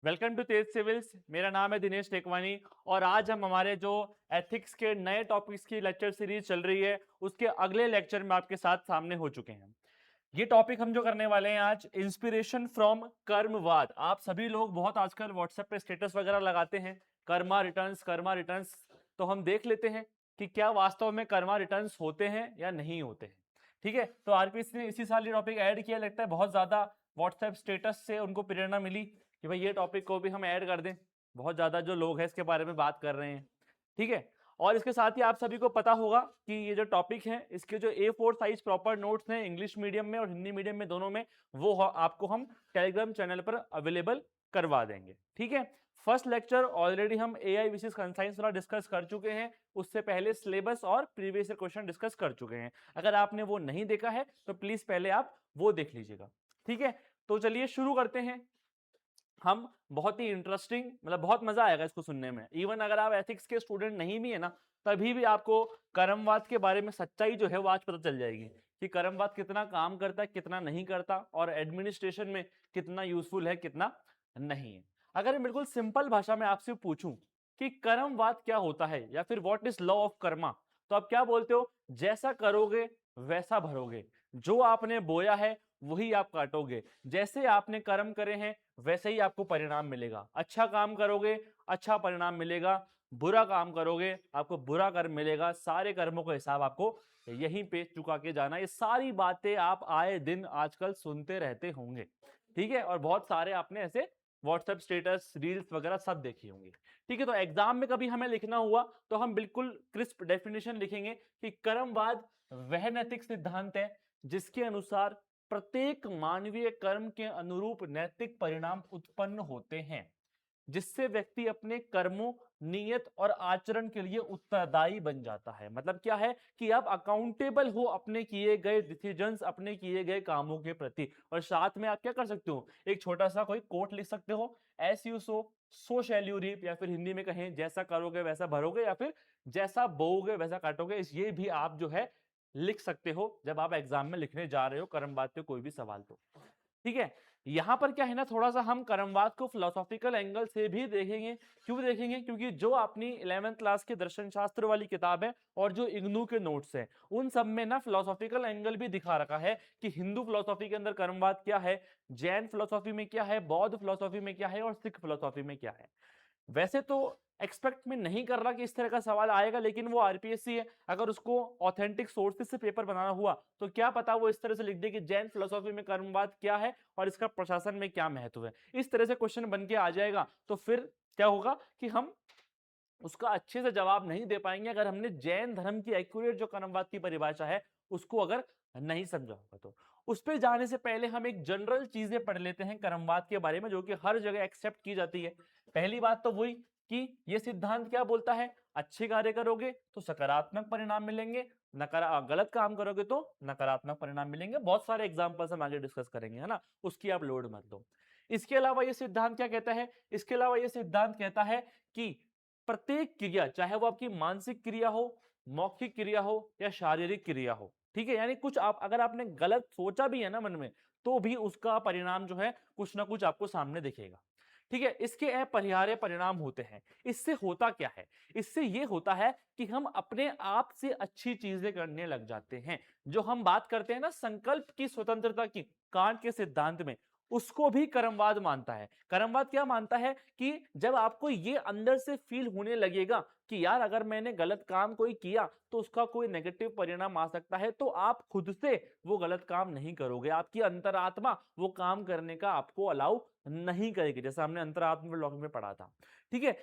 Welcome to Tej civils. मेरा नाम है दिनेश टेकवानी और आज हम हमारे जो एथिक्स के नए टॉपिक्स की लेक्चर सीरीज चल रही है उसके अगले लेक्चर में आपके साथ सामने हो चुके हैं। ये टॉपिक हम जो करने वाले हैं आज, इंस्पिरेशन फ्रॉम कर्मवाद। आप सभी लोग बहुत आजकल व्हाट्सएप पे स्टेटस वगैरह लगाते हैं, कर्मा रिटर्न्स कर्मा रिटर्न्स। तो हम देख लेते हैं कि क्या वास्तव में कर्मा रिटर्न्स होते हैं या नहीं होते हैं। ठीक है, तो आरपीएससी ने इसी साल ये टॉपिक ऐड किया। लगता है बहुत ज्यादा व्हाट्सएप स्टेटस से उनको प्रेरणा मिली कि भाई ये टॉपिक को भी हम ऐड कर दें। बहुत ज्यादा जो लोग हैं इसके बारे में बात कर रहे हैं। ठीक है, और इसके साथ ही आप सभी को पता होगा कि ये जो टॉपिक है इसके जो A4 साइज प्रॉपर नोट्स हैं इंग्लिश मीडियम में और हिंदी मीडियम में दोनों में, वो आपको हम टेलीग्राम चैनल पर अवेलेबल करवा देंगे। ठीक है, फर्स्ट लेक्चर ऑलरेडी हम AI विशेष कंसाइंस वाला डिस्कस कर चुके हैं। उससे पहले सिलेबस और प्रीवियस क्वेश्चन डिस्कस कर चुके हैं। अगर आपने वो नहीं देखा है तो प्लीज पहले आप वो देख लीजिएगा। ठीक है, तो चलिए शुरू करते हैं। हम बहुत ही इंटरेस्टिंग, मतलब बहुत मजा आएगा इसको सुनने में। इवन अगर आप एथिक्स के स्टूडेंट नहीं भी है ना, तभी भी आपको कर्मवाद के बारे में सच्चाई जो है वो आज पता चल जाएगी कि कर्मवाद कितना काम करता है, कितना नहीं करता, और एडमिनिस्ट्रेशन में कितना यूजफुल है, कितना नहीं है। अगर मैं बिल्कुल सिंपल भाषा में आपसे पूछूं कि कर्मवाद क्या होता है या फिर what is law of Karma, तो आप क्या बोलते हो? जैसा करोगे वैसा भरोगे, जो आपने बोया है वही आप काटोगे। जैसे आपने कर्म करे हैं वैसे ही आपको परिणाम मिलेगा। अच्छा काम करोगे अच्छा परिणाम मिलेगा, बुरा काम करोगे आपको बुरा कर्म मिलेगा। सारे कर्मों का हिसाब आपको यहीं पे चुका के जाना। ये सारी बातें आप आए दिन आजकल सुनते रहते होंगे। ठीक है, और बहुत सारे आपने ऐसे व्हाट्सएप स्टेटस रील्स वगैरह सब देखी होंगी। ठीक है, तो एग्जाम में कभी हमें लिखना हुआ तो हम बिल्कुल क्रिस्प डेफिनेशन लिखेंगे कि कर्मवाद वह नैतिक सिद्धांत है जिसके अनुसार प्रत्येक मानवीय कर्म के अनुरूप नैतिक परिणाम उत्पन्न होते हैं, जिससे व्यक्ति अपने कर्मों, नियत और आचरण के लिए उत्तरदायी बन जाता है। मतलब क्या है कि आप अकाउंटेबल हो अपने किए गए डिसीजंस, अपने किए गए कामों के प्रति। और साथ में आप क्या कर सकते हो, एक छोटा सा कोई कोट लिख सकते हो, as you sow shall you reap, या फिर हिंदी में कहें जैसा करोगे वैसा भरोगे, या फिर जैसा बोओगे वैसा काटोगे। ये भी आप जो है लिख सकते हो जब आप एग्जाम में लिखने जा रहे हो कर्मवाद पे कोई भी सवाल। तो ठीक है, यहां पर क्या है ना, थोड़ा सा हम कर्मवाद को फिलोसॉफिकल एंगल से भी देखेंगे। क्यों देखेंगे? क्योंकि जो अपनी 11th क्लास के दर्शन शास्त्र वाली किताब है और जो इग्नू के नोट्स हैं उन सब में ना फिलोसॉफिकल एंगल भी दिखा रखा है कि हिंदू फिलोसॉफी के अंदर कर्मवाद क्या है, जैन फिलोसॉफी में क्या है, बौद्ध फिलोसॉफी में क्या है और सिख फिलोसॉफी में क्या है। वैसे तो एक्सपेक्ट में नहीं कर रहा कि इस तरह का सवाल आएगा, लेकिन वो आरपीएससी है, अगर उसको ऑथेंटिक सोर्सेज से पेपर बनाना हुआ तो क्या पता वो इस तरह से लिख दे कि जैन फिलोसॉफी में कर्मवाद क्या है और इसका प्रशासन में क्या महत्व है। इस तरह से क्वेश्चन बन के आ जाएगा तो फिर क्या होगा कि हम उसका अच्छे से जवाब नहीं दे पाएंगे अगर हमने जैन धर्म की एक्यूरेट जो कर्मवाद की परिभाषा है उसको अगर नहीं समझा होगा। तो उस पर जाने से पहले हम एक जनरल चीजें पढ़ लेते हैं कर्मवाद के बारे में, जो कि हर जगह एक्सेप्ट की जाती है। पहली बात तो वही कि यह सिद्धांत क्या बोलता है, अच्छे कार्य करोगे तो सकारात्मक परिणाम मिलेंगे, गलत काम करोगे तो नकारात्मक परिणाम मिलेंगे। बहुत सारे एग्जाम्पल्स हम आगे डिस्कस करेंगे, है ना, उसकी आप लोड मत लो। इसके अलावा यह सिद्धांत क्या कहता है? इसके अलावा यह सिद्धांत कहता है कि प्रत्येक क्रिया, चाहे वो आपकी मानसिक क्रिया हो, मौखिक क्रिया हो या शारीरिक क्रिया हो, ठीक है, यानी कुछ आप अगर आपने गलत सोचा भी है ना मन में, तो भी उसका परिणाम जो है कुछ ना कुछ आपको सामने दिखेगा। ठीक है, इसके अपरिहार्य परिणाम होते हैं। इससे होता क्या है? इससे ये होता है कि हम अपने आप से अच्छी चीजें करने लग जाते हैं। जो हम बात करते हैं ना संकल्प की स्वतंत्रता की, कांट के सिद्धांत में, उसको भी कर्मवाद मानता है। कर्मवाद क्या मानता है कि जब आपको ये अंदर से फील होने लगेगा कि यार अगर मैंने गलत काम कोई किया तो उसका कोई नेगेटिव परिणाम आ सकता है, तो आप खुद से वो गलत काम नहीं करोगे। आपकी अंतरात्मा वो काम करने का आपको अलाउ नहीं करेगी, जैसा हमने अंतरात्मा ब्लॉक में पढ़ा था। ठीक है,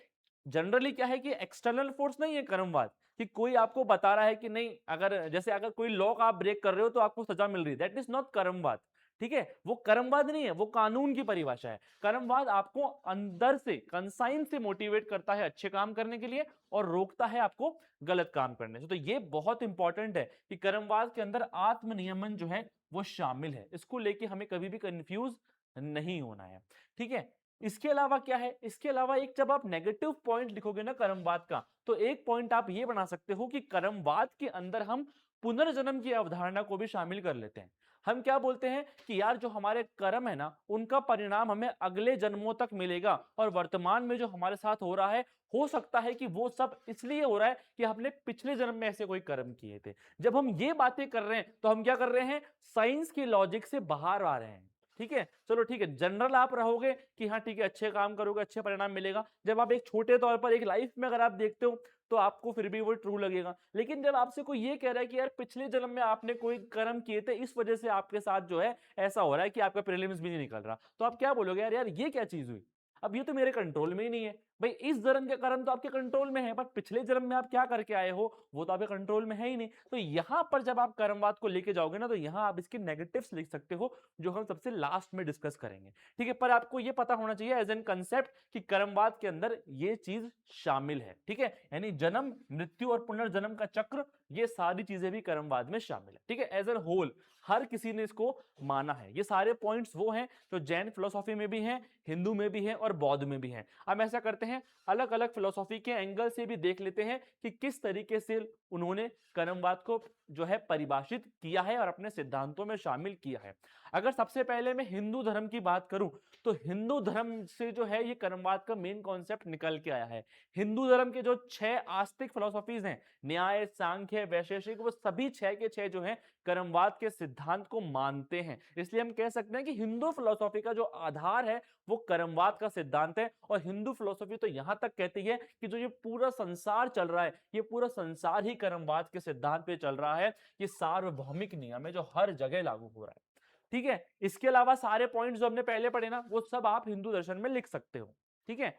जनरली क्या है कि एक्सटर्नल फोर्स नहीं है कर्मवाद, कि कोई आपको बता रहा है कि नहीं, अगर जैसे अगर कोई लॉ का आप ब्रेक कर रहे हो तो आपको सजा मिल रही है, दैट इज नॉट कर्मवाद। ठीक है, वो कर्मवाद नहीं है, वो कानून की परिभाषा है। कर्मवाद आपको अंदर से कंसाइन से मोटिवेट करता है अच्छे काम करने के लिए और रोकता है आपको गलत काम करने से। तो ये बहुत इंपॉर्टेंट है कि कर्मवाद के अंदर आत्म नियमन जो है वो शामिल है। इसको लेके हमें कभी भी कंफ्यूज नहीं होना है। ठीक है, इसके अलावा क्या है? इसके अलावा एक जब आप नेगेटिव पॉइंट लिखोगे ना कर्मवाद का, तो एक पॉइंट आप ये बना सकते हो कि कर्मवाद के अंदर हम पुनर्जन्म की अवधारणा को भी शामिल कर लेते हैं। हम क्या बोलते हैं कि यार जो हमारे कर्म है ना, उनका परिणाम हमें अगले जन्मों तक मिलेगा, और वर्तमान में जो हमारे साथ हो रहा है, हो सकता है कि वो सब इसलिए हो रहा है कि हमने पिछले जन्म में ऐसे कोई कर्म किए थे। जब हम ये बातें कर रहे हैं तो हम क्या कर रहे हैं, साइंस की लॉजिक से बाहर आ रहे हैं। ठीक है, चलो ठीक है, जनरल आप रहोगे कि हाँ ठीक है, अच्छे काम करोगे अच्छे परिणाम मिलेगा। जब आप एक छोटे तौर पर एक लाइफ में अगर आप देखते हो तो आपको फिर भी वो ट्रू लगेगा। लेकिन जब आपसे कोई ये कह रहा है कि यार पिछले जन्म में आपने कोई कर्म किए थे, इस वजह से आपके साथ जो है ऐसा हो रहा है कि आपका प्रीलिम्स भी नहीं निकल रहा, तो आप क्या बोलोगे, यार यार ये क्या चीज हुई, अब ये तो मेरे कंट्रोल में ही नहीं है। भाई इस जन्म के कर्म तो आपके कंट्रोल में है, पर पिछले जन्म में आप क्या करके आए हो वो तो आपके कंट्रोल में है ही नहीं। तो यहां पर जब आप कर्मवाद को लेके जाओगे ना, तो यहां आप इसके नेगेटिव्स लिख सकते हो, जो हम सबसे लास्ट में डिस्कस करेंगे। ठीक है, पर आपको ये पता होना चाहिए एज एन कंसेप्ट कि कर्मवाद के अंदर ये चीज शामिल है। ठीक है, यानी जन्म मृत्यु और पुनर्जन्म का चक्र, ये सारी चीजें भी कर्मवाद में शामिल है। ठीक है, एज एन होल हर किसी ने इसको माना है। ये सारे पॉइंट्स वो हैं जो जैन फिलोसॉफी में भी हैं, हिंदू में भी हैं और बौद्ध में भी हैं। अब ऐसा करते हैं, अलग अलग फिलोसॉफी के एंगल से भी देख लेते हैं कि किस तरीके से उन्होंने कर्मवाद को जो है परिभाषित किया है और अपने सिद्धांतों में शामिल किया है। अगर सबसे पहले मैं हिंदू धर्म की बात करूं, तो हिंदू धर्म से जो है ये कर्मवाद का मेन कॉन्सेप्ट निकल के आया है। हिंदू धर्म के जो 6 आस्तिक फिलोसॉफीज हैं, न्याय, सांख्य, वैशेषिक, वो सभी 6 के 6 जो हैं कर्मवाद के सिद्धांत को मानते हैं। इसलिए हम कह सकते हैं कि हिंदू फिलोसॉफी का जो आधार है वो कर्मवाद का सिद्धांत है। और हिंदू फिलोसॉफी तो यहां तक कहती है कि जो ये पूरा संसार चल रहा है, ये पूरा संसार ही कर्मवाद के सिद्धांत पे चल रहा है। ये सार्वभौमिक नियम है जो हर जगह लागू हो रहा है। ठीक है, इसके अलावा सारे पॉइंट्स जो हमने पहले पढ़े ना, वो सब आप हिंदू दर्शन में लिख सकते हो। ठीक है,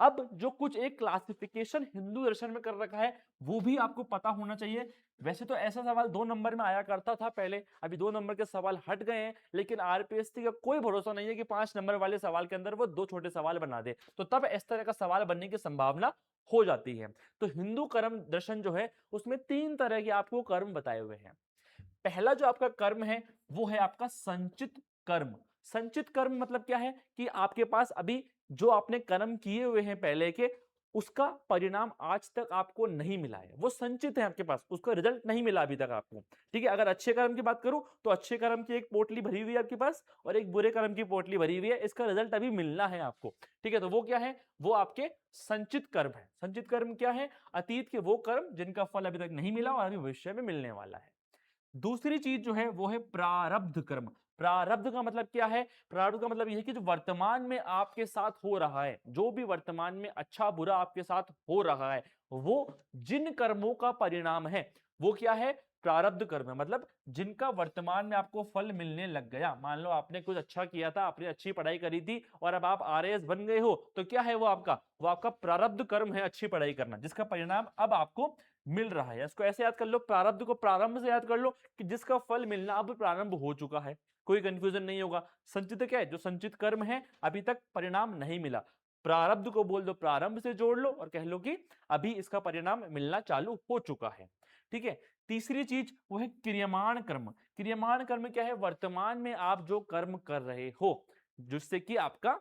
अब जो कुछ एक क्लासिफिकेशन हिंदू दर्शन में कर रखा है, वो भी आपको पता होना चाहिए। वैसे तो ऐसा सवाल 2 नंबर में आया करता था पहले, अभी 2 नंबर के सवाल हट गए हैं, लेकिन आरपीएससी का कोई भरोसा नहीं है कि 5 नंबर वाले सवाल के अंदर वो 2 छोटे सवाल बना दे, तो तब इस तरह का सवाल बनने की संभावना हो जाती है। तो हिंदू कर्म दर्शन जो है, उसमें 3 तरह के आपको कर्म बताए हुए हैं। पहला जो आपका कर्म है वो है आपका संचित कर्म। संचित कर्म मतलब क्या है कि आपके पास अभी जो आपने कर्म किए हुए हैं पहले के, उसका परिणाम आज तक आपको नहीं मिला है, वो संचित है आपके पास, उसका रिजल्ट नहीं मिला अभी तक आपको। ठीक है, अगर अच्छे कर्म की बात करूं तो अच्छे कर्म की एक पोटली भरी हुई है आपके पास, और एक बुरे कर्म की पोटली भरी हुई है, इसका रिजल्ट अभी मिलना है आपको। ठीक है, तो वो क्या है, वो आपके संचित कर्म है। संचित कर्म क्या है, अतीत के वो कर्म जिनका फल अभी तक नहीं मिला और अभी भविष्य में मिलने वाला है। दूसरी चीज जो है वो है प्रारब्ध कर्म। प्रारब्ध का मतलब क्या है, प्रारब्ध का मतलब यह है कि जो वर्तमान में आपके साथ हो रहा है, जो भी वर्तमान में अच्छा बुरा आपके साथ हो रहा है, वो जिन कर्मों का परिणाम है, वो क्या है, प्रारब्ध कर्म है। मतलब जिनका वर्तमान में आपको फल मिलने लग गया। मान लो आपने कुछ अच्छा किया था, आपने अच्छी पढ़ाई करी थी और अब आप आरएएस बन गए हो, तो क्या है वो आपका, वो आपका प्रारब्ध कर्म है, अच्छी पढ़ाई करना, जिसका परिणाम अब आपको मिल रहा है। इसको ऐसे याद कर लो, प्रारब्ध को प्रारंभ से याद कर लो कि जिसका फल मिलना अब प्रारंभ हो चुका है, कोई कंफ्यूजन नहीं होगा। संचित क्या है, जो संचित कर्म है अभी तक परिणाम नहीं मिला। प्रारब्ध को बोल दो प्रारंभ से जोड़ लो और कह लो कि अभी इसका परिणाम मिलना चालू हो चुका है। ठीक है, तीसरी चीज वो है क्रियमाण कर्म। क्रियमाण कर्म क्या है, वर्तमान में आप जो कर्म कर रहे हो जिससे कि आपका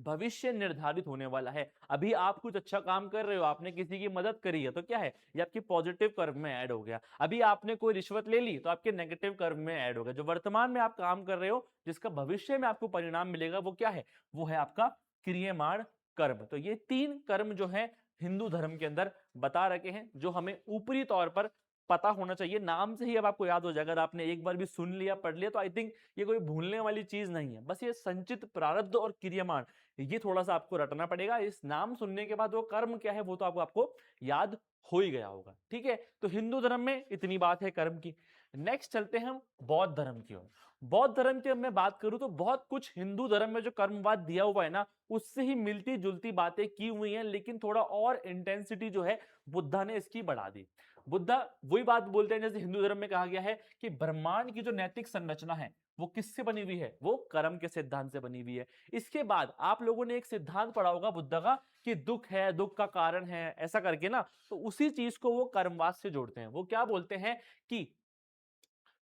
भविष्य निर्धारित होने वाला है। अभी आप कुछ अच्छा काम कर रहे हो, आपने किसी की मदद करी है, तो क्या है, ये आपकी पॉजिटिव कर्म में ऐड हो गया। अभी आपने कोई रिश्वत ले ली तो आपके नेगेटिव कर्म में ऐड हो गया। जो वर्तमान में आप काम कर रहे हो, जिसका भविष्य में आपको परिणाम मिलेगा, वो क्या है, वो है आपका क्रियमाण कर्म। तो ये 3 कर्म जो है हिंदू धर्म के अंदर बता रखे हैं, जो हमें ऊपरी तौर पर पता होना चाहिए। नाम से ही अब आपको याद हो जाएगा, अगर आपने एक बार भी सुन लिया पढ़ लिया, तो आई थिंक ये कोई भूलने वाली चीज नहीं है। बस ये संचित, प्रारब्ध और क्रियमाण, ये थोड़ा सा आपको रटना पड़ेगा। इस नाम सुनने के बाद वो कर्म क्या है वो तो आपको याद हो ही गया होगा। ठीक है, तो हिंदू धर्म में इतनी बात है कर्म की। नेक्स्ट चलते हैं हम बौद्ध धर्म की ओर। बौद्ध धर्म की मैं बात करूं तो बहुत कुछ हिंदू धर्म में जो कर्मवाद दिया हुआ है ना, उससे ही मिलती जुलती बातें की हुई हैं, लेकिन थोड़ा और इंटेंसिटी जो है बुद्धा ने इसकी बढ़ा दी। बुद्धा वही बात बोलते हैं जैसे हिंदू धर्म में कहा गया है कि ब्रह्मांड की जो नैतिक संरचना है वो किससे बनी हुई है, वो कर्म के सिद्धांत से बनी हुई है। इसके बाद आप लोगों ने एक सिद्धांत पढ़ा होगा बुद्ध का कि दुख है, दुख का कारण है, ऐसा करके ना, तो उसी चीज को वो कर्मवाद से जोड़ते हैं। वो क्या बोलते हैं कि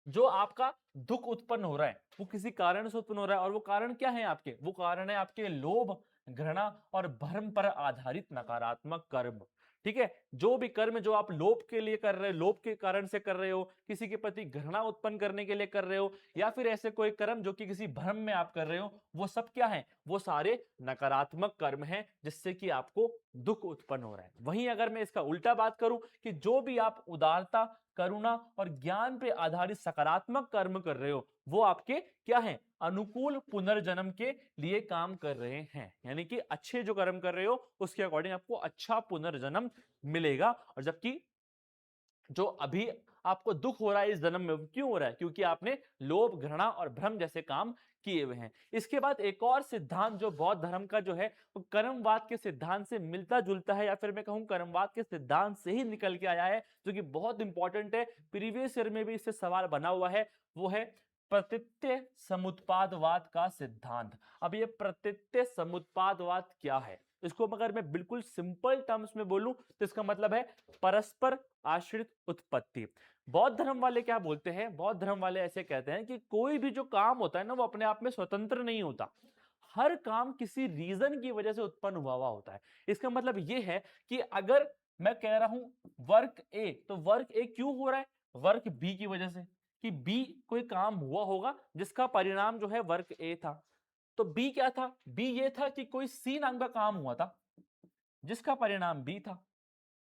जो आपका दुख उत्पन्न हो रहा है वो किसी कारण से उत्पन्न हो रहा है, और वो कारण क्या है आपके, वो कारण है आपके लोभ, घृणा और भ्रम पर आधारित नकारात्मक कर्म। ठीक है, जो भी कर्म जो आप लोभ के लिए कर रहे हो, लोभ के कारण से कर रहे हो, किसी के प्रति घृणा उत्पन्न करने के लिए कर रहे हो, या फिर ऐसे कोई कर्म जो कि किसी भ्रम में आप कर रहे हो, वो सब क्या है, वो सारे नकारात्मक कर्म हैं जिससे कि आपको दुख उत्पन्न हो रहा है। वहीं अगर मैं इसका उल्टा बात करूं कि जो भी आप उदारता, करुणा और ज्ञान पे आधारित सकारात्मक कर्म कर रहे हो, वो आपके क्या है, अनुकूल पुनर्जन्म के लिए काम कर रहे हैं। यानी कि अच्छे जो कर्म कर रहे हो उसके अकॉर्डिंग आपको अच्छा पुनर्जन्म मिलेगा। और जबकि जो अभी आपको दुख हो रहा है इस जन्म में, क्यों हो रहा है, क्योंकि आपने लोभ, घृणा और भ्रम जैसे काम किए हुए हैं। इसके बाद एक और सिद्धांत जो बौद्ध धर्म का जो है वो कर्मवाद के सिद्धांत से मिलता जुलता है, या फिर मैं कहूं कर्मवाद के सिद्धांत से ही निकल के आया है, जो कि बहुत इंपॉर्टेंट है, प्रीवियस ईयर में भी इससे सवाल बना हुआ है। वो है प्रतीत्य समुत्पादवाद का सिद्धांत। अब ये प्रतीत्य समुत्पादवाद क्या है, इसको अगर मैं बिल्कुल सिंपल टर्म्स में बोलूं तो इसका मतलब है परस्पर आश्रित उत्पत्ति। बौद्ध धर्म वाले क्या बोलते हैं, बौद्ध धर्म वाले ऐसे कहते हैं कि कोई भी जो काम होता है ना वो अपने आप में स्वतंत्र नहीं होता, हर काम किसी रीजन की वजह से उत्पन्न हुआ होता है। इसका मतलब ये है कि अगर मैं कह रहा हूं वर्क ए, तो वर्क ए क्यों हो रहा है, वर्क बी की वजह से, कि बी कोई काम हुआ होगा जिसका परिणाम जो है वर्क ए था। तो बी क्या था, बी ये था कि कोई सी नाम का काम हुआ था जिसका परिणाम बी था।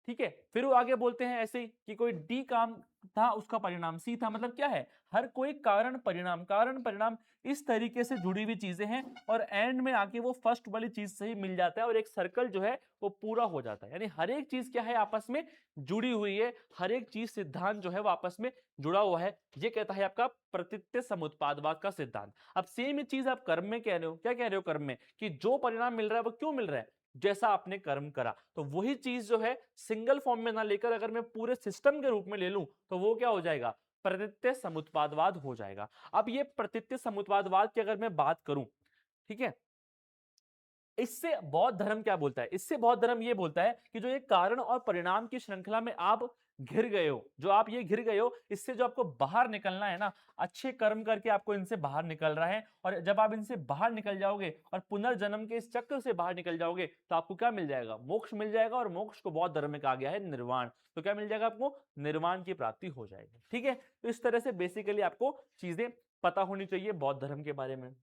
ठीक है, फिर वो आगे बोलते हैं ऐसे ही कि कोई डी काम था उसका परिणाम सी था। मतलब क्या है, हर कोई कारण परिणाम इस तरीके से जुड़ी हुई चीजें हैं, और एंड में आके वो फर्स्ट वाली चीज से ही मिल जाता है और एक सर्कल जो है वो पूरा हो जाता है। यानी हर एक चीज क्या है, आपस में जुड़ी हुई है, हर एक चीज सिद्धांत जो है वो आपस में जुड़ा हुआ है। ये कहता है आपका प्रतीत्य समुत्पादवाद का सिद्धांत। अब सेम ही चीज आप कर्म में कह रहे हो, क्या कह रहे हो कर्म में, कि जो परिणाम मिल रहा है वो क्यों मिल रहा है, जैसा आपने कर्म करा। तो वही चीज जो है सिंगल फॉर्म में ना लेकर अगर मैं पूरे सिस्टम के रूप में ले लूं तो वो क्या हो जाएगा, प्रतीत्य समुत्पादवाद हो जाएगा। अब ये प्रतीत्य समुत्पादवाद की अगर मैं बात करूं, ठीक है, इससे बौद्ध धर्म क्या बोलता है, इससे बौद्ध धर्म ये बोलता है कि जो ये कारण और परिणाम की श्रृंखला में आप घिर गए हो, जो आप ये घिर गए हो, इससे जो आपको बाहर निकलना है ना, अच्छे कर्म करके आपको इनसे बाहर निकल रहा है। और जब आप इनसे बाहर निकल जाओगे और पुनर्जन्म के इस चक्र से बाहर निकल जाओगे तो आपको क्या मिल जाएगा, मोक्ष मिल जाएगा। और मोक्ष को बौद्ध धर्म में कहा गया है निर्वाण। तो क्या मिल जाएगा आपको, निर्वाण की प्राप्ति हो जाएगी। ठीक है, तो इस तरह से बेसिकली आपको चीजें पता होनी चाहिए बौद्ध धर्म के बारे में।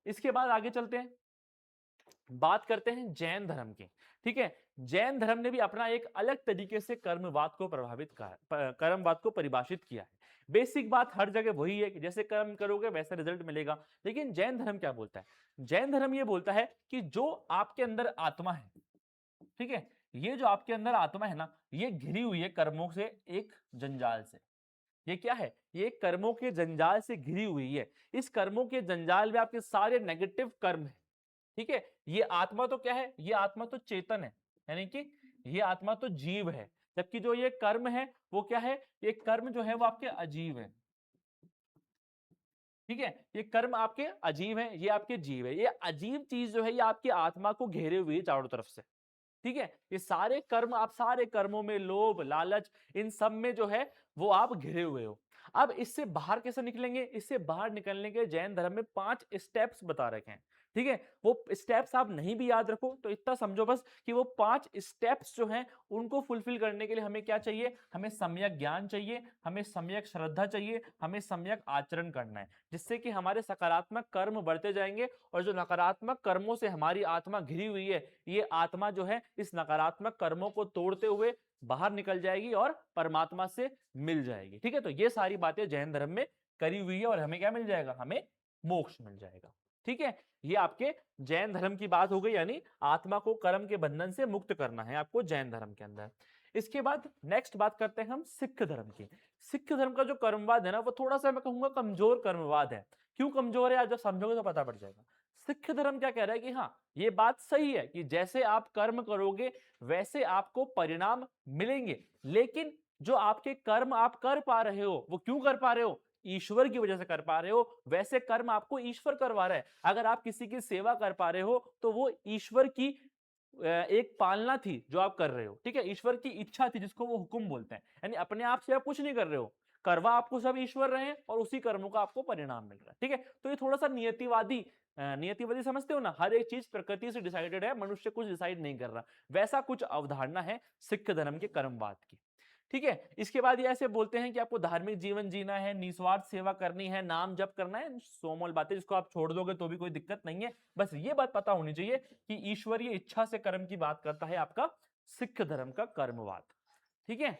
इसके बाद आगे चलते हैं, बात करते हैं जैन धर्म की। ठीक है, जैन धर्म ने भी अपना एक अलग तरीके से कर्मवाद को कर्मवाद को परिभाषित किया है। बेसिक बात हर जगह वही है कि जैसे कर्म करोगे वैसा रिजल्ट मिलेगा। लेकिन जैन धर्म क्या बोलता है, जैन धर्म ये बोलता है कि जो आपके अंदर आत्मा है, ठीक है, ये जो आपके अंदर आत्मा है ना, ये घिरी हुई है कर्मों से, एक जंजाल से। ये क्या है, ये कर्मों के जंजाल से घिरी हुई है। इस कर्मों के जंजाल में आपके सारे नेगेटिव कर्म है। ठीक है, ये आत्मा तो क्या है, ये आत्मा तो चेतन है, यानी कि ये आत्मा तो जीव है। जबकि जो ये कर्म है वो क्या है, ये कर्म जो है वो आपके अजीव है। ठीक है, ये कर्म आपके अजीव है, ये आपके जीव है। ये अजीब चीज जो है ये आपकी आत्मा को घेरे हुए है चारों तरफ से। ठीक है, ये सारे कर्म, आप सारे कर्मों में लोभ, लालच, इन सब में जो है वो आप घिरे हुए हो। अब इससे बाहर कैसे निकलेंगे, इससे बाहर निकलने के जैन धर्म में 5 स्टेप्स बता रखे हैं। ठीक है, वो स्टेप्स आप नहीं भी याद रखो तो इतना समझो बस कि वो 5 स्टेप्स जो हैं उनको फुलफिल करने के लिए हमें क्या चाहिए, हमें सम्यक ज्ञान चाहिए, हमें सम्यक श्रद्धा चाहिए, हमें सम्यक आचरण करना है, जिससे कि हमारे सकारात्मक कर्म बढ़ते जाएंगे। और जो नकारात्मक कर्मों से हमारी आत्मा घिरी हुई है, ये आत्मा जो है इस नकारात्मक कर्मों को तोड़ते हुए बाहर निकल जाएगी और परमात्मा से मिल जाएगी। ठीक है, तो ये सारी बातें जैन धर्म में करी हुई है और हमें क्या मिल जाएगा, हमें मोक्ष मिल जाएगा। ठीक है, ये आपके जैन धर्म की बात हो गई, यानी आत्मा को कर्म के बंधन से मुक्त करना है आपको जैन धर्म के अंदर। इसके बाद नेक्स्ट बात करते हैं हम सिख धर्म की। सिख धर्म का जो कर्मवाद है ना, वो थोड़ा सा मैं कहूंगा कमजोर कर्मवाद है। क्यों कमजोर है, आज जब समझोगे तो पता पड़ जाएगा। सिख धर्म क्या कह रहा है कि हाँ, ये बात सही है कि जैसे आप कर्म करोगे वैसे आपको परिणाम मिलेंगे, लेकिन जो आपके कर्म आप कर पा रहे हो वो क्यों कर पा रहे हो, ईश्वर की वजह से कर पा रहे हो। वैसे कर्म आपको ईश्वर करवा रहा है। अगर आप किसी की सेवा कर पा रहे हो तो वो ईश्वर की एक पालना थी जो आप कर रहे हो। ठीक है, ईश्वर की इच्छा थी जिसको वो हुक्म बोलते हैं। यानी अपने आप से आप कुछ नहीं कर रहे हो, करवा आपको सब ईश्वर रहे हैं और उसी कर्मों का आपको परिणाम मिल रहा है। ठीक है, तो ये थोड़ा सा नियतिवादी नियतिवादी समझते हो ना, हर एक चीज प्रकृति से डिसाइडेड है, मनुष्य कुछ डिसाइड नहीं कर रहा, वैसा कुछ अवधारणा है सिख धर्म के कर्मवाद की। ठीक है, इसके बाद ये ऐसे बोलते हैं कि आपको धार्मिक जीवन जीना है, निस्वार्थ सेवा करनी है, नाम जप करना है, सोमोल बातें जिसको आप छोड़ दोगे तो भी कोई दिक्कत नहीं है, बस ये बात पता होनी चाहिए कि ईश्वरीय इच्छा से कर्म की बात करता है आपका सिख धर्म का कर्मवाद। ठीक है,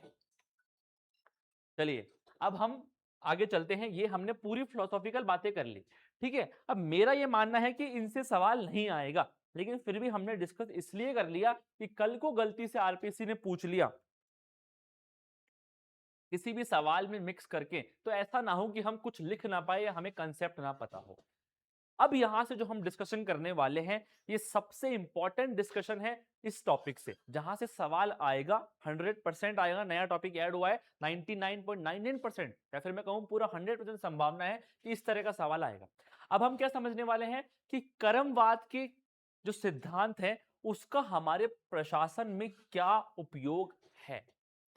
चलिए अब हम आगे चलते हैं। ये हमने पूरी फिलोसॉफिकल बातें कर ली। ठीक है, अब मेरा ये मानना है कि इनसे सवाल नहीं आएगा, लेकिन फिर भी हमने डिस्कस इसलिए कर लिया कि कल को गलती से आरपीसी ने पूछ लिया किसी भी सवाल में मिक्स करके, तो ऐसा ना हो कि हम कुछ लिख ना पाए या हमें कंसेप्ट ना पता हो। अब यहां से जो हम डिस्कशन करने वाले हैं, ये सबसे इंपॉर्टेंट डिस्कशन है इस टॉपिक से, जहां से सवाल आएगा, 100% आएगा। नया टॉपिक ऐड हुआ है, 99.99% या फिर मैं कहूं पूरा 100% संभावना है कि इस तरह का सवाल आएगा। अब हम क्या समझने वाले हैं कि कर्मवाद के जो सिद्धांत है उसका हमारे प्रशासन में क्या उपयोग है।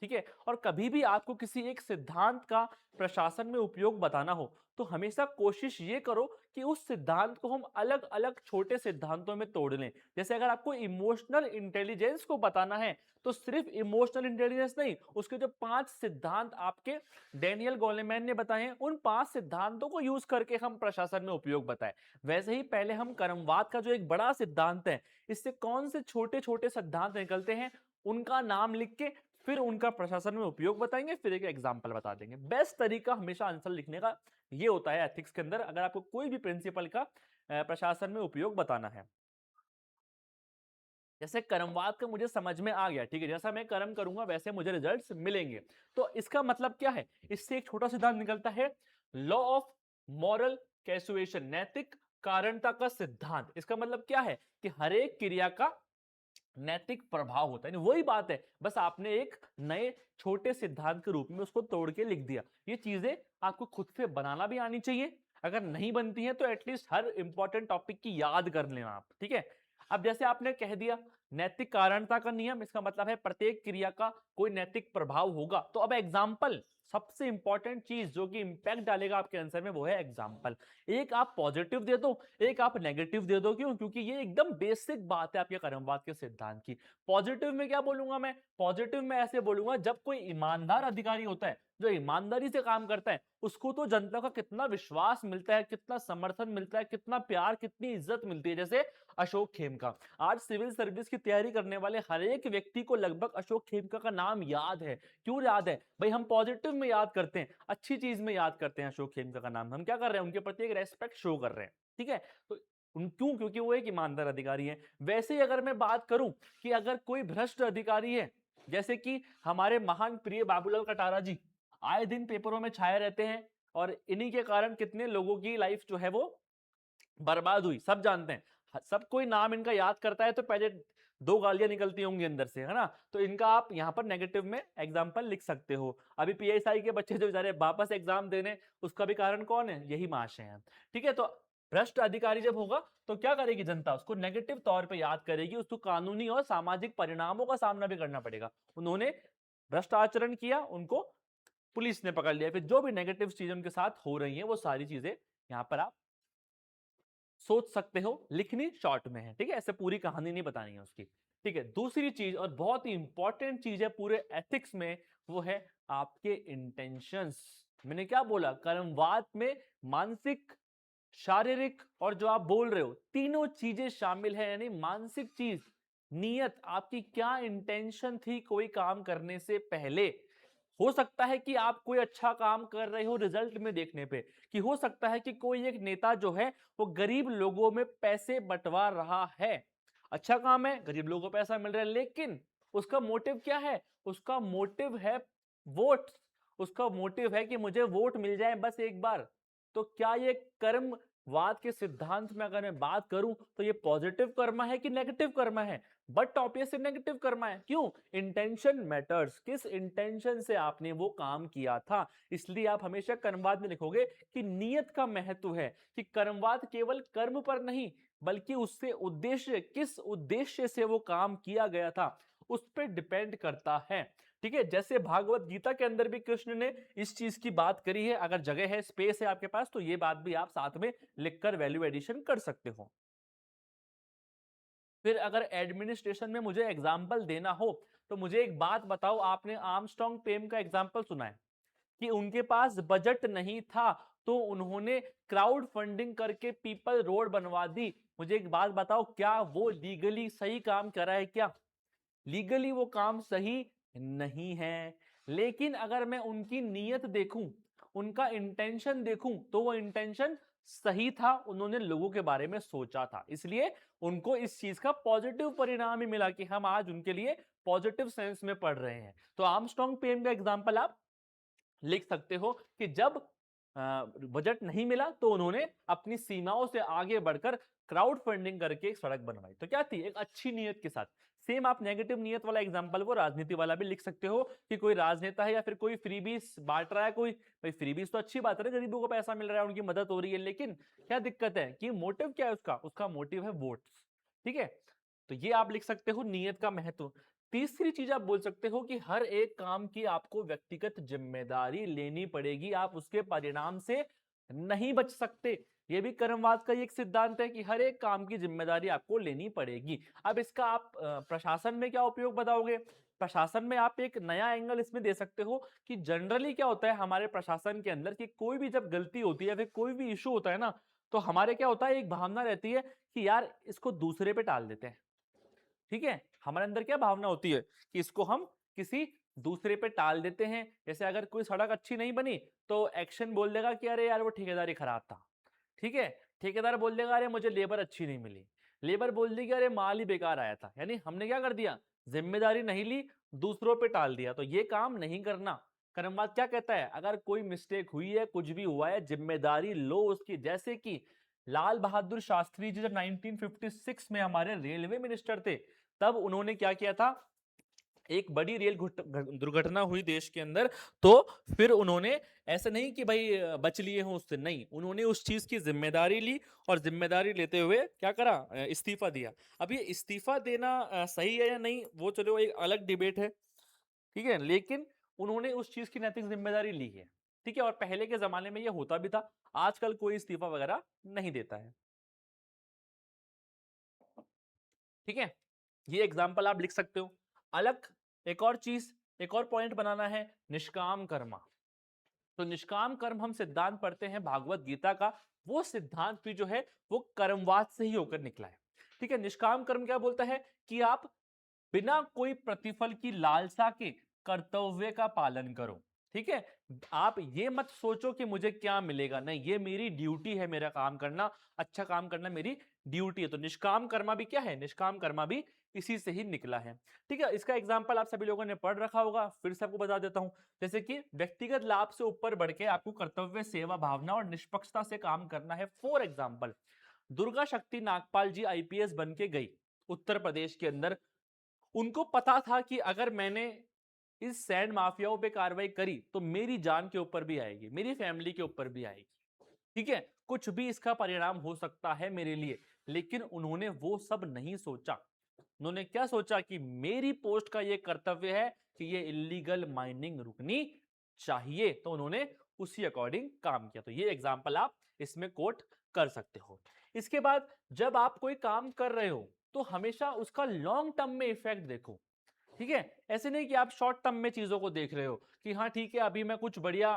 ठीक है, और कभी भी आपको किसी एक सिद्धांत का प्रशासन में उपयोग बताना हो तो हमेशा कोशिश ये करो कि उस सिद्धांत को हम अलग अलग छोटे सिद्धांतों में तोड़ लें। जैसे अगर आपको इमोशनल इंटेलिजेंस को बताना है तो सिर्फ इमोशनल इंटेलिजेंस नहीं, उसके जो 5 सिद्धांत आपके डेनियल गोलेमैन ने बताए हैं, उन 5 सिद्धांतों को यूज करके हम प्रशासन में उपयोग बताएं। वैसे ही पहले हम कर्मवाद का जो एक बड़ा सिद्धांत है, इससे कौन से छोटे छोटे सिद्धांत निकलते हैं, उनका नाम लिख के फिर उनका प्रशासन में उपयोग बताएंगे, फिर एक एग्जांपल बता देंगे। बेस्ट तरीका हमेशा आंसर लिखने का ये होता है एथिक्स के अंदर, अगर आपको कोई भी प्रिंसिपल का प्रशासन में उपयोग बताना है। जैसे कर्मवाद का मुझे समझ में आ गया, ठीक है, जैसा मैं कर्म करूंगा वैसे मुझे रिजल्ट्स मिलेंगे, तो इसका मतलब क्या है, इससे एक छोटा सिद्धांत निकलता है, लॉ ऑफ मॉरल कैसुएशन, नैतिक कारणता का सिद्धांत। इसका मतलब क्या है कि हर एक क्रिया का नैतिक प्रभाव होता है। वही बात है, बस आपने एक नए छोटे सिद्धांत के रूप में उसको तोड़ के लिख दिया। ये चीजें आपको खुद से बनाना भी आनी चाहिए, अगर नहीं बनती है तो एटलीस्ट हर इंपॉर्टेंट टॉपिक की याद कर लेना आप। ठीक है, अब जैसे आपने कह दिया नैतिक कारणता का नियम, इसका मतलब है प्रत्येक क्रिया का कोई नैतिक प्रभाव होगा। तो अब एग्जाम्पल, सबसे इंपॉर्टेंट चीज जो कि इंपैक्ट डालेगा आपके आंसर में, वो है एग्जाम्पल। एक आप पॉजिटिव दे दो, एक आप नेगेटिव दे दो। क्यों? क्योंकि ये एकदम बेसिक बात है आपके कर्मवाद के सिद्धांत की। पॉजिटिव में क्या बोलूंगा मैं? पॉजिटिव में ऐसे बोलूंगा, जब कोई ईमानदार अधिकारी होता है, जो ईमानदारी से काम करता है, उसको तो जनता का कितना विश्वास मिलता है, कितना समर्थन मिलता है, कितना प्यार, कितनी इज्जत मिलती है। जैसे अशोक खेमका, आज सिविल सर्विस की तैयारी करने वाले हर एक व्यक्ति को लगभग अशोक खेमका का नाम याद है। क्यों याद है भाई? हम पॉजिटिव में याद करते हैं, अच्छी चीज में याद करते हैं अशोक खेमका का नाम। हम क्या कर रहे हैं? उनके प्रति एक रेस्पेक्ट शो कर रहे हैं। ठीक है, तो क्यों? क्योंकि वो एक ईमानदार अधिकारी है। वैसे ही अगर मैं बात करूं कि अगर कोई भ्रष्ट अधिकारी है, जैसे कि हमारे महान प्रिय बाबूलाल कटारा जी, आए दिन पेपरों में छाए रहते हैं, और इन्हीं के कारण कितने लोगों की लाइफ जो है वो बर्बाद हुई, सब जानते हैं। सब कोई नाम इनका याद करता है तो पहले 2 गालियां निकलती होंगी अंदर से, है ना? तो इनका आप यहाँ पर नेगेटिव में एग्जाम्पल लिख सकते हो। अभी पीएसआई के बच्चे जो बेचारे वापस एग्जाम देने, उसका भी कारण कौन है? यही महाशय हैं। ठीक है, तो भ्रष्ट अधिकारी जब होगा तो क्या करेगी जनता? उसको नेगेटिव तौर पे याद करेगी, उसको कानूनी और सामाजिक परिणामों का सामना भी करना पड़ेगा। उन्होंने भ्रष्ट आचरण किया, उनको पुलिस ने पकड़ लिया, फिर जो भी नेगेटिव चीजें उनके साथ हो रही हैं वो सारी चीजें यहाँ पर आप सोच सकते हो। लिखनी शॉर्ट में है, ठीक है, ऐसे पूरी कहानी नहीं बतानी है उसकी। ठीक है, दूसरी चीज और बहुत ही इंपॉर्टेंट चीज है पूरे एथिक्स में, वो है आपके इंटेंशंस। मैंने क्या बोला? कर्मवाद में मानसिक, शारीरिक और जो आप बोल रहे हो, तीनों चीजें शामिल है। यानी मानसिक चीज, नियत, आपकी क्या इंटेंशन थी कोई काम करने से पहले। हो सकता है कि आप कोई अच्छा काम कर रहे हो रिजल्ट में देखने पे, कि हो सकता है कि कोई एक नेता जो है वो गरीब लोगों में पैसे बंटवा रहा है, अच्छा काम है, गरीब लोगों को पैसा मिल रहा है, लेकिन उसका मोटिव क्या है? उसका मोटिव है वोट। उसका मोटिव है कि मुझे वोट मिल जाए बस एक बार। तो क्या ये कर्मवाद के सिद्धांत में अगर मैं बात करूं तो ये पॉजिटिव कर्मा है कि नेगेटिव कर्मा है? बट ऑब्वियसली नेगेटिव कर्मा है। क्यों? इंटेंशन मैटर्स, किस इंटेंशन से आपने वो काम किया था। इसलिए आप हमेशा कर्मवाद में लिखोगे कि नियत का महत्व है, कि कर्मवाद केवल कर्म पर नहीं बल्कि उससे उद्देश्य, किस उद्देश्य से वो काम किया गया था, उस पर डिपेंड करता है। ठीक है, जैसे भागवत गीता के अंदर भी कृष्ण ने इस चीज की बात करी है। अगर जगह है, स्पेस है आपके पास, तो ये बात भी आप साथ में लिखकर वैल्यू एडिशन कर सकते हो। फिर अगर एडमिनिस्ट्रेशन में मुझे एग्जाम्पल देना हो तो मुझे एक बात बताओ, आपने आर्मस्ट्रांग पेम का एग्जाम्पल सुना है कि उनके पास बजट नहीं था तो उन्होंने क्राउड फंडिंग करके पीपल रोड बनवा दी। मुझे एक बात बताओ, क्या वो लीगली सही काम कर रहा है? क्या लीगली वो काम सही नहीं है? लेकिन अगर मैं उनकी नीयत देखूं, उनका इंटेंशन देखूं, तो वो इंटेंशन सही था, उन्होंने लोगों के बारे में सोचा था, इसलिए उनको इस चीज का पॉजिटिव परिणाम ही मिला कि हम आज उनके लिए पॉजिटिव सेंस में पढ़ रहे हैं। तो आर्मस्ट्रांग पेम का एग्जांपल आप लिख सकते हो कि जब बजट नहीं मिला तो उन्होंने अपनी सीमाओं से आगे बढ़कर क्राउड फंडिंग करके एक सड़क बनवाई। तो क्या थी? एक अच्छी नीयत के साथ। सेम आप नेगेटिव नीयत वाला एग्जांपल को राजनीति वाला भी लिख सकते हो कि कोई राजनेता है या फिर कोई फ्रीबीज बांट रहा है, कोई भाई फ्रीबीज तो अच्छी बात है, गरीबों को पैसा मिल रहा है, उनकी मदद हो रही है, लेकिन क्या दिक्कत है कि मोटिव क्या है उसका? उसका मोटिव है वोट्स। ठीक है, तो ये आप लिख सकते हो नीयत का महत्व। तीसरी चीज आप बोल सकते हो कि हर एक काम की आपको व्यक्तिगत जिम्मेदारी लेनी पड़ेगी, आप उसके परिणाम से नहीं बच सकते। ये भी कर्मवाद का एक सिद्धांत है कि हर एक काम की जिम्मेदारी आपको लेनी पड़ेगी। अब इसका आप प्रशासन में क्या उपयोग बताओगे? प्रशासन में आप एक नया एंगल इसमें दे सकते हो कि जनरली क्या होता है हमारे प्रशासन के अंदर कि कोई भी जब गलती होती है, फिर कोई भी इशू होता है ना, तो हमारे क्या होता है, एक भावना रहती है कि यार इसको दूसरे पे टाल देते हैं। ठीक है, हमारे अंदर क्या भावना होती है कि इसको हम किसी दूसरे पे टाल देते हैं। जैसे अगर कोई सड़क अच्छी नहीं बनी तो एक्शन बोल देगा कि अरे यार वो ठेकेदारी खराब था। ठीक है, ठेकेदार बोल देगा अरे मुझे लेबर अच्छी नहीं मिली, लेबर बोल देगी अरे माल ही बेकार आया था। यानी हमने क्या कर दिया? जिम्मेदारी नहीं ली, दूसरों पे टाल दिया। तो ये काम नहीं करना। कर्मवाद क्या कहता है? अगर कोई मिस्टेक हुई है, कुछ भी हुआ है, जिम्मेदारी लो उसकी। जैसे कि लाल बहादुर शास्त्री जी जब 1956 में हमारे रेलवे मिनिस्टर थे, तब उन्होंने क्या किया था? एक बड़ी रेल दुर्घटना हुई देश के अंदर, तो फिर उन्होंने ऐसा नहीं कि भाई बच लिए हों उससे, नहीं, उन्होंने उस चीज की जिम्मेदारी ली और जिम्मेदारी लेते हुए क्या करा? इस्तीफा दिया। अब ये इस्तीफा देना सही है या नहीं, वो चलो एक अलग डिबेट है। ठीक है, लेकिन उन्होंने उस चीज की नैतिक जिम्मेदारी ली है। ठीक है, और पहले के जमाने में ये होता भी था। आजकल कोई इस्तीफा वगैरह नहीं देता है। ठीक है, ये एग्जाम्पल आप लिख सकते हो। अलग एक और चीज, एक और पॉइंट बनाना है, निष्काम कर्मा। तो निष्काम कर्म हम सिद्धांत पढ़ते हैं भागवत गीता का, वो सिद्धांत भी जो है वो कर्मवाद से ही होकर निकला है। ठीक है, निष्काम कर्म क्या बोलता है कि आप बिना कोई प्रतिफल की लालसा के कर्तव्य का पालन करो। ठीक है, आप ये मत सोचो कि मुझे क्या मिलेगा, नहीं, ये मेरी ड्यूटी है, मेरा काम करना, अच्छा काम करना मेरी ड्यूटी है। तो निष्काम कर्मा भी क्या है? निष्काम कर्मा भी इसी से ही निकला है। ठीक है, इसका एग्जाम्पल आप सभी लोगों ने पढ़ रखा होगा, फिर से आपको बता देता हूं। जैसे कि व्यक्तिगत लाभ से ऊपर बढ़ के आपको कर्तव्य, सेवा भावना और निष्पक्षता से काम करना है। फॉर एग्जाम्पल, दुर्गा शक्ति नागपाल जी आईपीएस बन के गई उत्तर प्रदेश के अंदर। उनको पता था कि अगर मैंने इस सैंड माफियाओं पे कार्रवाई करी तो मेरी जान के ऊपर भी आएगी, मेरी फैमिली के ऊपर भी आएगी। ठीक है, कुछ भी इसका परिणाम हो सकता है मेरे लिए, लेकिन उन्होंने वो सब नहीं सोचा। उन्होंने क्या सोचा कि मेरी पोस्ट का ये कर्तव्य है कि ये इलीगल माइनिंग रुकनी चाहिए, तो उन्होंने उसी अकॉर्डिंग काम किया। तो ये एग्जांपल आप इसमें कोट कर सकते हो। इसके बाद जब आप कोई काम कर रहे हो तो हमेशा उसका लॉन्ग टर्म में इफेक्ट देखो। ठीक है, ऐसे नहीं कि आप शॉर्ट टर्म में चीजों को देख रहे हो कि हाँ ठीक है अभी मैं कुछ बढ़िया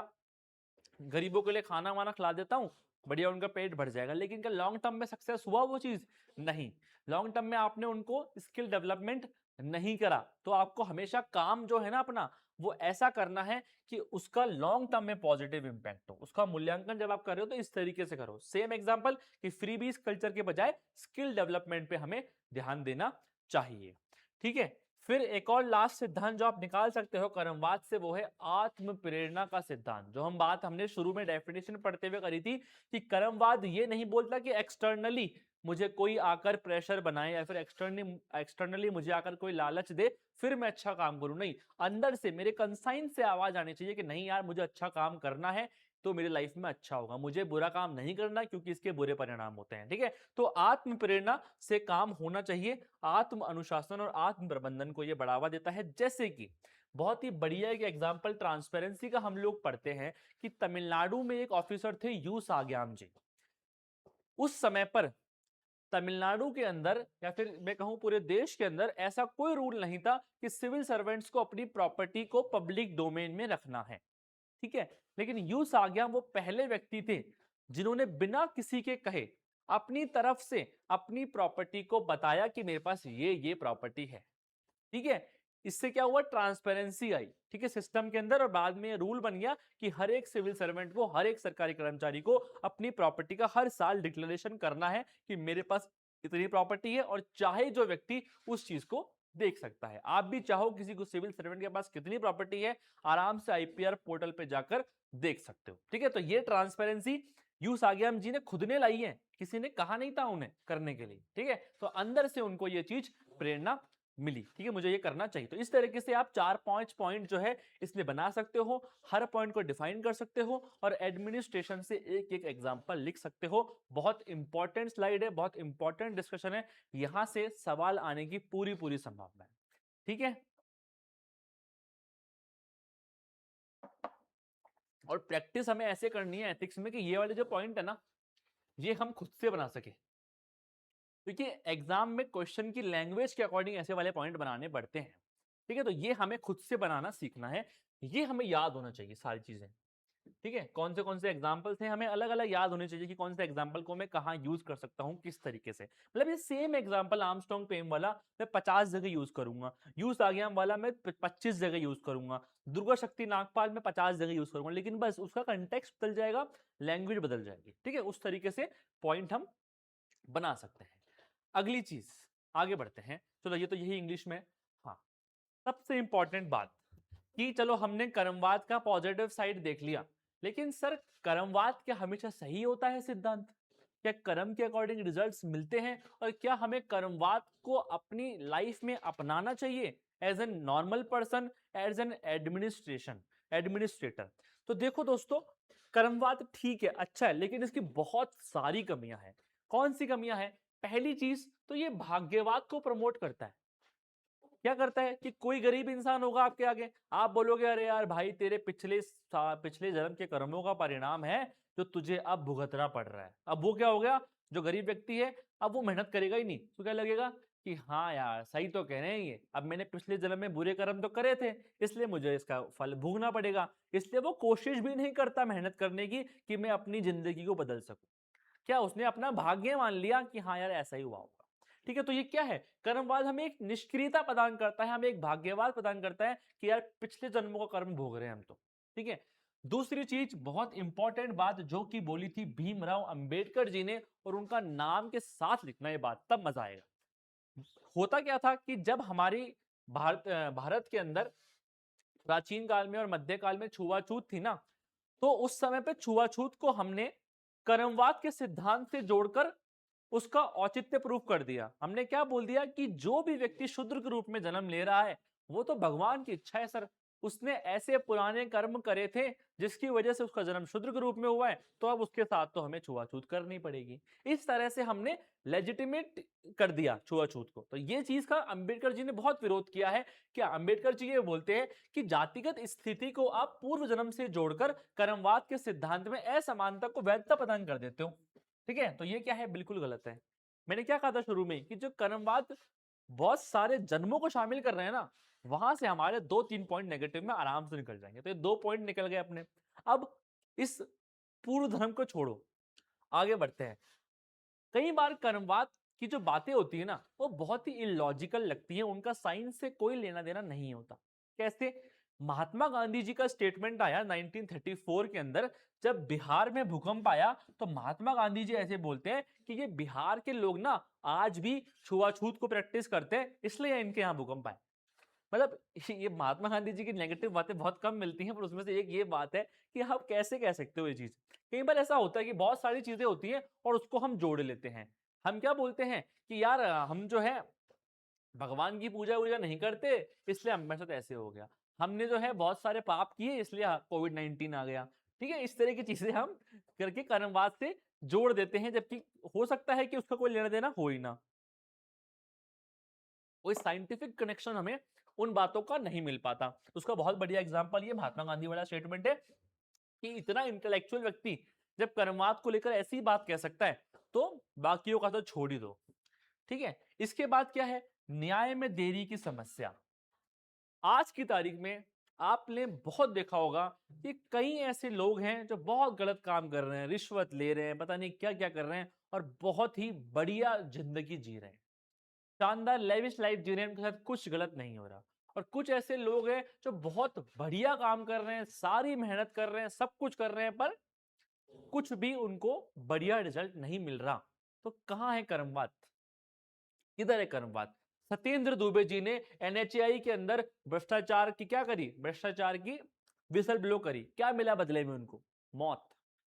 गरीबों के लिए खाना वाना खिला देता हूँ, बढ़िया उनका पेट भर जाएगा, लेकिन क्या लॉन्ग टर्म में सक्सेस हुआ वो चीज? नहीं। लॉन्ग टर्म में आपने उनको स्किल डेवलपमेंट नहीं करा। तो आपको हमेशा काम जो है ना अपना, वो ऐसा करना है कि उसका लॉन्ग टर्म में पॉजिटिव इंपैक्ट हो। उसका मूल्यांकन जब आप कर रहे हो तो इस तरीके से करो। सेम एग्जांपल कि फ्रीबीज कल्चर के बजाय स्किल डेवलपमेंट पे हमें ध्यान देना चाहिए। ठीक है, फिर एक और लास्ट सिद्धांत जो आप निकाल सकते हो कर्मवाद से, वो है आत्म प्रेरणा का सिद्धांत। जो हम बात हमने शुरू में डेफिनेशन पढ़ते हुए करी थी कि कर्मवाद ये नहीं बोलता कि एक्सटर्नली मुझे कोई आकर प्रेशर बनाए या फिर एक्सटर्नली मुझे आकर कोई लालच दे फिर मैं अच्छा काम करूं। नहीं, अंदर से मेरे कंसाइन से आवाज आनी चाहिए कि नहीं यार मुझे अच्छा काम करना है, तो मेरी लाइफ में अच्छा होगा, मुझे बुरा काम नहीं करना क्योंकि इसके बुरे परिणाम होते हैं। ठीक है, तो आत्म प्रेरणा से काम होना चाहिए। आत्म अनुशासन और आत्म प्रबंधन को यह बढ़ावा देता है। जैसे कि बहुत ही बढ़िया एक एग्जांपल ट्रांसपेरेंसी का हम लोग पढ़ते हैं कि तमिलनाडु में एक ऑफिसर थे यू साग्याम जी। उस समय पर तमिलनाडु के अंदर या फिर मैं कहूं पूरे देश के अंदर ऐसा कोई रूल नहीं था कि सिविल सर्वेंट्स को अपनी प्रॉपर्टी को पब्लिक डोमेन में रखना है। ठीक है, लेकिन यू साग्याम वो पहले व्यक्ति थे जिन्होंने बिना किसी के कहे अपनी तरफ से अपनी प्रॉपर्टी को बताया कि मेरे पास ये प्रॉपर्टी है। ठीक है, इससे क्या हुआ, ट्रांसपेरेंसी आई। ठीक है, सिस्टम के अंदर, और बाद में ये रूल बन गया कि हर एक सिविल सर्वेंट को, हर एक सरकारी कर्मचारी को अपनी प्रॉपर्टी का हर साल डिक्लेरेशन करना है कि मेरे पास इतनी प्रॉपर्टी है, और चाहे जो व्यक्ति उस चीज को देख सकता है। आप भी चाहो किसी को सिविल सर्वेंट के पास कितनी प्रॉपर्टी है, आराम से आईपीआर पोर्टल पे जाकर देख सकते हो। ठीक है, तो ये ट्रांसपेरेंसी यू साग्याम जी ने खुद ने लाई है, किसी ने कहा नहीं था उन्हें करने के लिए। ठीक है, तो अंदर से उनको ये चीज प्रेरणा मिली। ठीक है, मुझे ये करना चाहिए। तो इस तरीके से आप 4-5 पॉइंट जो है इसमें बना सकते हो, हर पॉइंट को डिफाइन कर सकते हो और एडमिनिस्ट्रेशन से एक एक एग्जांपल लिख सकते हो। बहुत इंपॉर्टेंट स्लाइड है, बहुत इंपॉर्टेंट डिस्कशन है, यहां से सवाल आने की पूरी पूरी संभावना है। ठीक है, और प्रैक्टिस हमें ऐसे करनी है एथिक्स में कि ये वाले जो पॉइंट है ना, ये हम खुद से बना सके, क्योंकि एग्जाम में क्वेश्चन की लैंग्वेज के अकॉर्डिंग ऐसे वाले पॉइंट बनाने पड़ते हैं। ठीक है, तो ये हमें खुद से बनाना सीखना है, ये हमें याद होना चाहिए सारी चीजें। ठीक है, कौन से एग्जांपल्स हैं हमें अलग अलग याद होने चाहिए कि कौन से एग्जांपल को मैं कहां यूज कर सकता हूं, किस तरीके से। मतलब ये सेम एग्जांपल आर्मस्ट्रांग पेम वाला मैं 50 जगह यूज करूंगा, यू साग्याम वाला मैं 25 जगह यूज करूंगा, दुर्गा शक्ति नागपाल में 50 जगह यूज करूंगा, लेकिन बस उसका कंटेक्स्ट बदल जाएगा, लैंग्वेज बदल जाएगी। ठीक है, उस तरीके से पॉइंट हम बना सकते हैं। अगली चीज, आगे बढ़ते हैं। चलो ये तो यही इंग्लिश में। हाँ, सबसे इंपॉर्टेंट बात कि चलो हमने कर्मवाद का पॉजिटिव साइड देख लिया, लेकिन सर कर्मवाद क्या हमेशा सही होता है सिद्धांत? क्या कर्म के अकॉर्डिंग रिजल्ट्स मिलते हैं? और क्या हमें कर्मवाद को अपनी लाइफ में अपनाना चाहिए as an normal person, as an administrator? तो देखो दोस्तों, कर्मवाद ठीक है, अच्छा है, लेकिन इसकी बहुत सारी कमियां हैं। कौन सी कमियां हैं? पहली चीज तो ये भाग्यवाद को प्रमोट करता है। क्या करता है कि कोई गरीब इंसान होगा आपके आगे, आप बोलोगे अरे यार भाई तेरे पिछले जन्म के कर्मों का परिणाम है जो तुझे अब भुगतना पड़ रहा है। अब वो क्या हो गया, जो गरीब व्यक्ति है अब वो मेहनत करेगा ही नहीं, तो क्या लगेगा कि हाँ यार सही तो कह रहे हैं ये, अब मैंने पिछले जन्म में बुरे कर्म तो करे थे, इसलिए मुझे इसका फल भोगना पड़ेगा। इसलिए वो कोशिश भी नहीं करता मेहनत करने की कि मैं अपनी जिंदगी को बदल सकूं। क्या उसने अपना भाग्य मान लिया कि हाँ यार ऐसा ही हुआ होगा। ठीक है, तो ये क्या है, कर्मवाद हमें एक निष्क्रियता प्रदान करता है, हमें एक भाग्यवाद प्रदान करता है कि यार पिछले जन्मों का कर्म भोग रहे हैं हम तो। ठीक है, दूसरी चीज बहुत इंपॉर्टेंट बात जो कि बोली थी भीमराव अंबेडकर जी ने, और उनका नाम के साथ लिखना ये बात, तब मजा आएगा। होता क्या था कि जब हमारी भारत के अंदर प्राचीन काल में और मध्यकाल में छुआछूत थी ना, तो उस समय पे छुआछूत को हमने कर्मवाद के सिद्धांत से जोड़कर उसका औचित्य प्रूफ कर दिया। हमने क्या बोल दिया कि जो भी व्यक्ति शूद्र के रूप में जन्म ले रहा है वो तो भगवान की इच्छा है सर, उसने ऐसे पुराने कर्म करे थे जिसकी वजह से उसका जन्म शूद्र के रूप में हुआ है, तो अब उसके साथ तो हमें छुआछूत करनी पड़ेगी। इस तरह से हमने लेजिटिमेट कर दिया छुआछूत को। तो ये चीज का अंबेडकर जी ने बहुत विरोध किया है। क्या अंबेडकर जी ये बोलते हैं कि जातिगत स्थिति को आप पूर्व जन्म से जोड़कर कर्मवाद के सिद्धांत में असमानता को वैधता प्रदान कर देते हो। ठीक है, तो ये क्या है, बिल्कुल गलत है। मैंने क्या कहा था शुरू में कि जो कर्मवाद बहुत सारे जन्मों को शामिल कर रहे हैं ना, वहां से हमारे 2-3 पॉइंट नेगेटिव में आराम से निकल जाएंगे। तो ये 2 पॉइंट निकल गए अपने। अब इस पूर्व धर्म को छोड़ो, आगे बढ़ते हैं। कई बार कर्मवाद की जो बातें होती है ना, वो बहुत ही इलॉजिकल लगती है, उनका साइंस से कोई लेना देना नहीं होता। कैसे? महात्मा गांधी जी का स्टेटमेंट आया 1934 के अंदर, जब बिहार में भूकंप आया, तो महात्मा गांधी जी ऐसे बोलते हैं कि ये बिहार के लोग ना आज भी छुआछूत को प्रैक्टिस करते हैं, इसलिए इनके यहाँ भूकंप आए। मतलब ये महात्मा गांधी जी की नेगेटिव बातें बहुत कम मिलती हैं, पर उसमें से एक ये बात है कि आप कैसे कह सकते हो ये चीज। कई बार ऐसा होता है कि बहुत सारी चीजें होती हैं और उसको हम जोड़ लेते हैं। हम क्या बोलते हैं कि यार हम जो है भगवान की पूजा वूजा नहीं करते, इसलिए हमारे साथ ऐसे हो गया। हमने जो है बहुत सारे पाप किए, इसलिए कोविड-19 आ गया। ठीक है, इस तरह की चीजें हम करके कर्मवाद से जोड़ देते हैं, जबकि हो सकता है कि उसका कोई लेना देना हो ही ना, कोई साइंटिफिक कनेक्शन हमें उन बातों का नहीं मिल पाता। उसका बहुत बढ़िया एग्जांपल ये महात्मा गांधी वाला स्टेटमेंट है कि इतना इंटेलेक्चुअल व्यक्ति जब कर्मवाद को लेकर ऐसी बात कह सकता है तो बाकियों का तो छोड़ ही दो। ठीक है, इसके बाद क्या है, न्याय में देरी की समस्या। आज की तारीख में आपने बहुत देखा होगा कि कई ऐसे लोग हैं जो बहुत गलत काम कर रहे हैं, रिश्वत ले रहे हैं, पता नहीं क्या क्या कर रहे हैं और बहुत ही बढ़िया जिंदगी जी रहे हैं, शानदार लेविश लाइफ जी रहे हैं, उनके साथ कुछ गलत नहीं हो रहा। और कुछ ऐसे लोग हैं जो बहुत बढ़िया काम कर रहे हैं, सारी मेहनत कर रहे हैं, सब कुछ कर रहे हैं, पर कुछ भी उनको बढ़िया रिजल्ट नहीं मिल रहा। तो कहां है कर्मवाद, किधर है कर्मवाद? सत्येंद्र दुबे जी ने एनएचएआई के अंदर भ्रष्टाचार की क्या करी, भ्रष्टाचार की विसल ब्लो करी, क्या मिला बदले में उनको? मौत,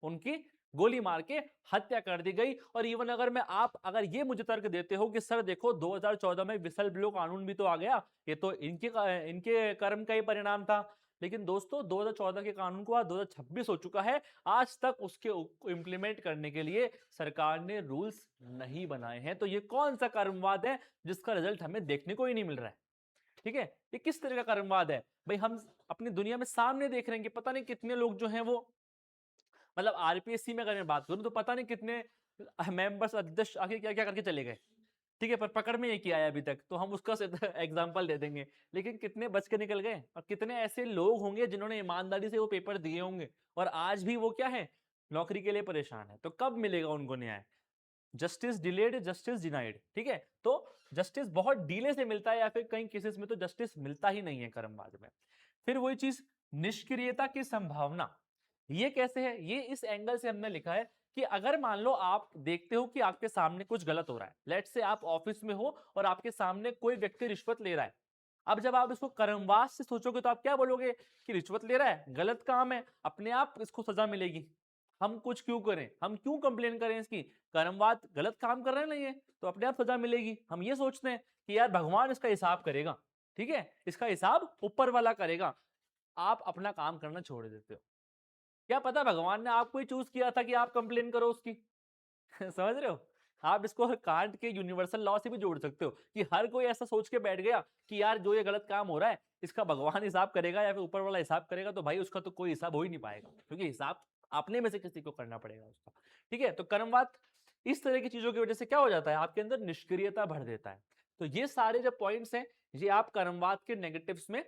उनकी गोली मार के हत्या कर दी गई। और इवन अगर मैं आप अगर ये मुझे तर्क देते हो कि सर देखो 2014 में विसल ब्लो कानून भी तो आ गया, ये तो इनके कर्म का ही परिणाम था, लेकिन दोस्तों 2014 के कानून को आज 2026 हो चुका है, आज तक उसके इम्प्लीमेंट करने के लिए सरकार ने रूल्स नहीं बनाए हैं। तो ये कौन सा कर्मवाद है जिसका रिजल्ट हमें देखने को ही नहीं मिल रहा है? ठीक है, ये किस तरह का कर्मवाद है भाई? हम अपनी दुनिया में सामने देख रहे हैं कि पता नहीं कितने लोग जो हैं वो, मतलब आरपीएससी में अगर मैं बात करूं तो पता नहीं कितने मेंबर्स अध्यक्ष आगे क्या क्या करके चले गए। ठीक है, पर पकड़ में एक ही आया अभी तक, तो हम उसका एग्जाम्पल दे देंगे, लेकिन कितने बच के निकल गए और कितने ऐसे लोग होंगे जिन्होंने ईमानदारी से वो पेपर दिए होंगे और आज भी वो क्या है, नौकरी के लिए परेशान है। तो कब मिलेगा उनको न्याय? Justice delayed justice denied. ठीक है, तो जस्टिस बहुत डीले से मिलता है या फिर कई केसेस में तो जस्टिस मिलता ही नहीं है कर्मवाद में। फिर वही चीज, निष्क्रियता की संभावना, ये कैसे है? ये इस एंगल से हमने लिखा है कि अगर मान लो आप देखते हो कि आपके सामने कुछ गलत हो रहा है, लेट्स से आप ऑफिस में हो और आपके सामने कोई व्यक्ति रिश्वत ले रहा है। अब जब आप इसको कर्मवाद से सोचोगे तो आप क्या बोलोगे कि रिश्वत ले रहा है, गलत काम है, अपने आप इसको सजा मिलेगी, हम कुछ क्यों करें, हम क्यों कंप्लेन करें इसकी, कर्मवाद गलत काम कर रहे हैं ना ये, तो अपने आप सजा मिलेगी। हम ये सोचते हैं कि यार भगवान इसका हिसाब करेगा, ठीक है, इसका हिसाब ऊपर वाला करेगा। आप अपना काम करना छोड़ देते हो। क्या पता भगवान ने आपको ही चूज किया था कि आप कंप्लेन करो उसकी। समझ रहे हो? आप इसको कांट के यूनिवर्सल लॉ से भी जोड़ सकते हो कि हर कोई ऐसा सोच के बैठ गया कि यार जो ये गलत काम हो रहा है इसका भगवान हिसाब करेगा या फिर ऊपर वाला हिसाब करेगा, तो भाई उसका तो कोई हिसाब हो ही नहीं पाएगा, क्योंकि हिसाब अपने में से किसी को करना पड़ेगा उसका। ठीक है, तो कर्मवाद इस तरह की चीजों की वजह से क्या हो जाता है, आपके अंदर निष्क्रियता भर देता है। तो ये सारे जो पॉइंट्स हैं ये आप कर्मवाद के नेगेटिव्स में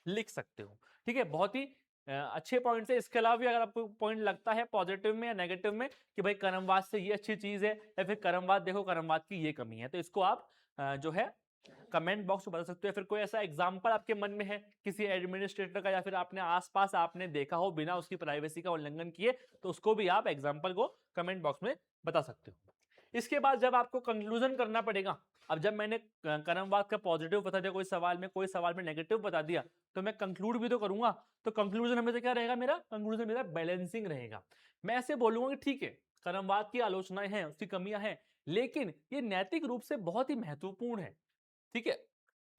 लिख सकते हो। ठीक है, बहुत ही अच्छे पॉइंट्स है। इसके अलावा भी अगर आपको पॉइंट लगता है पॉजिटिव में या नेगेटिव में कि भाई कर्मवाद से ये अच्छी चीज है या फिर कर्मवाद देखो कर्मवाद की ये कमी है, तो इसको आप जो है कमेंट बॉक्स में बता सकते हो। या फिर कोई ऐसा एग्जांपल आपके मन में है किसी एडमिनिस्ट्रेटर का या फिर आपने आसपास आपने देखा हो बिना उसकी प्राइवेसी का उल्लंघन किए, तो उसको भी आप एग्जांपल को कमेंट बॉक्स में बता सकते हो। इसके बाद जब आपको कंक्लूजन करना पड़ेगा, अब जब मैंने कर्मवाद का पॉजिटिव बता दिया कोई सवाल में नेगेटिव बता दिया, तो मैं कंक्लूड भी तो करूंगा। तो कंक्लूजन हमेशा क्या रहेगा, मेरा कंक्लूजन मेरा बैलेंसिंग रहेगा। मैं ऐसे बोलूंगा कि ठीक है कर्मवाद की आलोचनाएं हैं, उसकी कमियां हैं, लेकिन ये नैतिक रूप से बहुत ही महत्वपूर्ण है। ठीक है,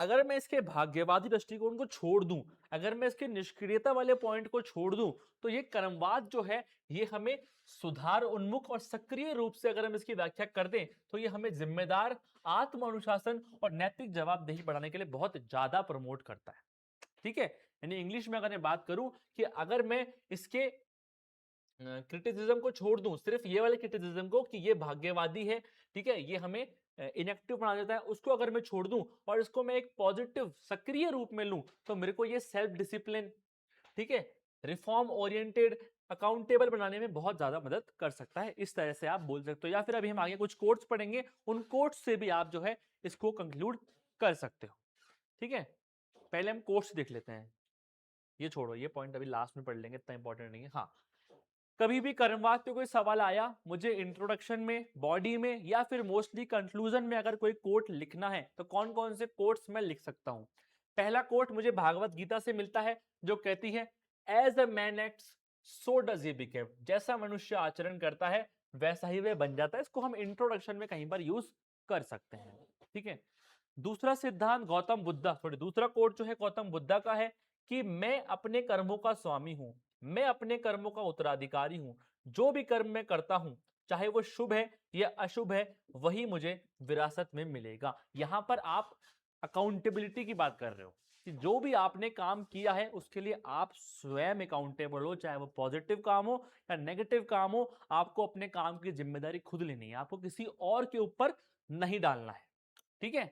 अगर मैं इसके भाग्यवादी दृष्टिकोण को छोड़ दूं, अगर मैं इसके निष्क्रियता वाले पॉइंट को छोड़ दूं, तो ये कर्मवाद जो है ये हमें सुधार उन्मुख और सक्रिय रूप से अगर हम इसकी व्याख्या कर दें तो ये हमें जिम्मेदार, आत्म अनुशासन और नैतिक जवाबदेही बढ़ाने के लिए बहुत ज्यादा प्रमोट करता है। ठीक है, यानी इंग्लिश में अगर मैं बात करूं कि अगर मैं इसके क्रिटिसिज्म को छोड़ दूं, सिर्फ ये वाले क्रिटिसिज्म को कि ये भाग्यवादी है, ठीक है, ये हमें इनएक्टिव बना देता है, उसको अगर मैं छोड़ दूं और इसको मैं एक पॉजिटिव सक्रिय रूप में लूं, तो मेरे को ये सेल्फ डिसिप्लिन, ठीक है, रिफॉर्म ओरिएंटेड, अकाउंटेबल बनाने में बहुत ज्यादा मदद कर सकता है। इस तरह से आप बोल सकते हो, या फिर अभी हम आगे कुछ कोट्स पढ़ेंगे, उन कोट्स से भी आप जो है इसको कंक्लूड कर सकते हो। ठीक है, पहले हम कोट्स देख लेते हैं, ये छोड़ो, ये पॉइंट अभी लास्ट में पढ़ लेंगे, इतना इंपॉर्टेंट नहीं है। हाँ, कभी भी कर्मवाद पे कोई सवाल आया, मुझे इंट्रोडक्शन में, बॉडी में या फिर मोस्टली कंक्लूजन में अगर कोई कोट लिखना है तो कौन कौन से कोट्स मैं लिख सकता हूं? पहला कोट मुझे भागवत गीता से मिलता है जो कहती है as a man acts so does he became, जैसा मनुष्य आचरण करता है वैसा ही वह बन जाता है। इसको हम इंट्रोडक्शन में कहीं पर यूज कर सकते हैं। ठीक है, दूसरा सिद्धांत गौतम बुद्धा, सॉरी दूसरा कोट जो है गौतम बुद्धा का है कि मैं अपने कर्मों का स्वामी हूं। मैं अपने कर्मों का उत्तराधिकारी हूं, जो भी कर्म मैं करता हूं चाहे वो शुभ है या अशुभ है वही मुझे विरासत में मिलेगा। यहां पर आप अकाउंटेबिलिटी की बात कर रहे हो कि जो भी आपने काम किया है उसके लिए आप स्वयं अकाउंटेबल हो, चाहे वो पॉजिटिव काम हो या नेगेटिव काम हो, आपको अपने काम की जिम्मेदारी खुद लेनी है, आपको किसी और के ऊपर नहीं डालना है। ठीक है,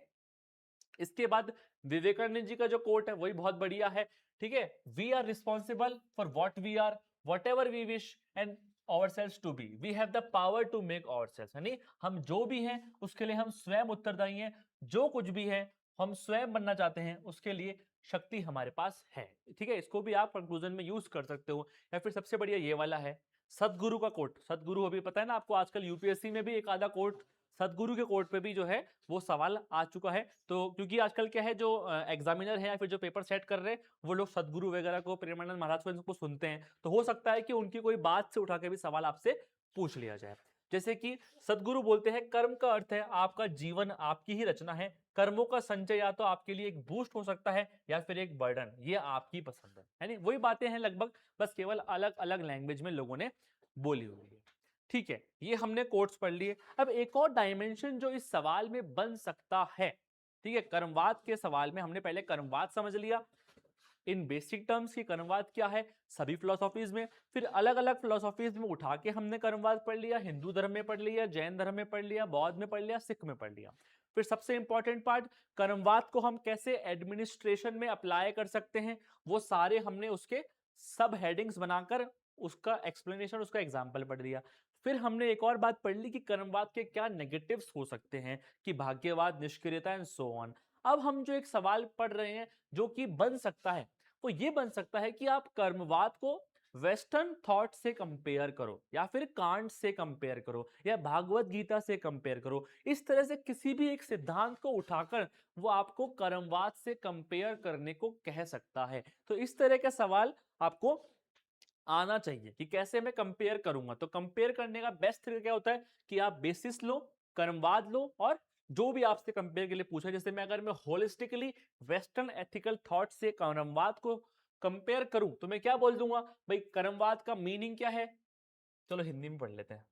इसके बाद विवेकानंद जी का जो कोट है वही बहुत बढ़िया है। ठीक है, we are responsible for what we are, whatever we wish and ourselves to be, we have the power to make ourselves, यानी हम जो भी हैं उसके लिए हम स्वयं उत्तरदायी हैं, जो कुछ भी है हम स्वयं बनना चाहते हैं उसके लिए शक्ति हमारे पास है। ठीक है, इसको भी आप कंक्लूजन में यूज कर सकते हो। या फिर सबसे बढ़िया ये वाला है सदगुरु का कोट। सदगुरु अभी पता है ना आपको, आजकल यूपीएससी में भी एक आधा कोट सदगुरु के कोट पे भी जो है वो सवाल आ चुका है। तो क्योंकि आजकल क्या है, जो एग्जामिनर है या फिर जो पेपर सेट कर रहे हैं वो लोग सदगुरु वगैरह को, प्रेमानंद महाराज को, इनको सुनते हैं, तो हो सकता है कि उनकी कोई बात से उठा के भी सवाल आपसे पूछ लिया जाए। जैसे कि सदगुरु बोलते हैं कर्म का अर्थ है आपका जीवन, आपकी ही रचना है, कर्मों का संचय या तो आपके लिए एक बूस्ट हो सकता है या फिर एक बर्डन, ये आपकी पसंद है नहीं, वही बातें हैं लगभग, बस केवल अलग अलग लैंग्वेज में लोगों ने बोली हुई है। ठीक है, ये हमने कोट्स पढ़ लिए। अब एक और डायमेंशन जो इस सवाल में बन सकता है, ठीक है, कर्मवाद के सवाल में हमने पहले कर्मवाद समझ लिया इन बेसिक टर्म्स की, कर्मवाद क्या है सभी फिलोसॉफीज में, फिर अलग अलग फिलोसॉफीज में उठा के हमने कर्मवाद पढ़ लिया, हिंदू धर्म में पढ़ लिया, जैन धर्म में पढ़ लिया, बौद्ध में पढ़ लिया, सिख में पढ़ लिया। फिर सबसे इंपॉर्टेंट पार्ट, कर्मवाद को हम कैसे एडमिनिस्ट्रेशन में अप्लाई कर सकते हैं, वो सारे हमने उसके सब हेडिंग्स बनाकर उसका एक्सप्लेनेशन, उसका एग्जाम्पल पढ़ लिया। फिर हमने एक और बात पढ़ ली कि कर्मवाद के क्या नेगेटिव्स हो सकते हैं, कि भाग्यवाद, निष्क्रियता एंड सो ऑन। अब हम जो एक सवाल पढ़ रहे हैं जो कि बन सकता है, वो ये बन सकता है कि आप कर्मवाद को वेस्टर्न थॉट से कंपेयर करो या फिर कांट से कंपेयर करो या भागवत गीता से कंपेयर करो। इस तरह से किसी भी एक सिद्धांत को उठाकर वो आपको कर्मवाद से कंपेयर करने को कह सकता है। तो इस तरह का सवाल आपको आना चाहिए कि कैसे मैं कंपेयर करूंगा। तो कंपेयर करने का बेस्ट तरीका क्या होता है कि आप बेसिस लो, कर्मवाद लो, और जो भी आपसे कंपेयर के लिए पूछा, जैसे मैं होलिस्टिकली वेस्टर्न एथिकल थॉट से कर्मवाद को कंपेयर करूं तो मैं क्या बोल दूंगा भाई, कर्मवाद का मीनिंग क्या है, चलो हिंदी में पढ़ लेते हैं।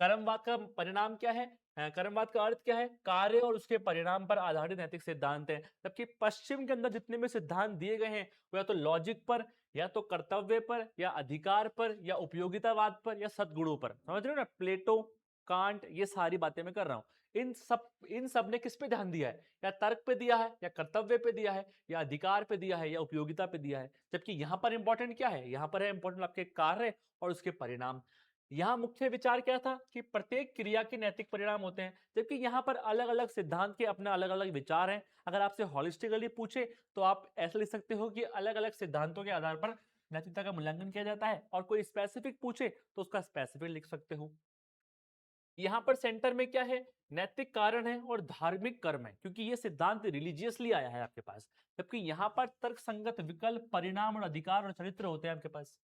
कर्मवाद का परिणाम क्या है, कर्मवाद का अर्थ क्या है, कार्य और उसके परिणाम पर आधारित नैतिक सिद्धांत है। जबकि पश्चिम के अंदर जितने भी सिद्धांत दिए गए हैं वो या तो लॉजिक पर, या तो कर्तव्य पर, या अधिकार पर, या उपयोगितावाद पर, या सद्गुणों पर। समझ रहे हो ना, प्लेटो, कांट, ये सारी बातें मैं कर रहा हूं। इन सब ने किस पे ध्यान दिया है, या तर्क पे दिया है, या कर्तव्य पे दिया है, या अधिकार पे दिया है, या उपयोगिता पे दिया है। जबकि यहां पर इंपॉर्टेंट क्या है, यहां पर है इंपॉर्टेंट आपके कार्य और उसके परिणाम। यहाँ मुख्य विचार क्या था कि प्रत्येक क्रिया के नैतिक परिणाम होते हैं, जबकि यहाँ पर अलग अलग सिद्धांत के अपने अलग अलग विचार हैं। अगर आपसे हॉलिस्टिकली पूछे तो आप ऐसा लिख सकते हो कि अलग अलग सिद्धांतों के आधार पर नैतिकता का मूल्यांकन किया जाता है, और कोई स्पेसिफिक पूछे तो उसका स्पेसिफिक लिख सकते हो। यहाँ पर सेंटर में क्या है, नैतिक कारण है और धार्मिक कर्म है, क्योंकि ये सिद्धांत रिलीजियसली आया है आपके पास। जबकि यहाँ पर तर्क संगत विकल्प, परिणाम और अधिकार और चरित्र होते हैं आपके पास।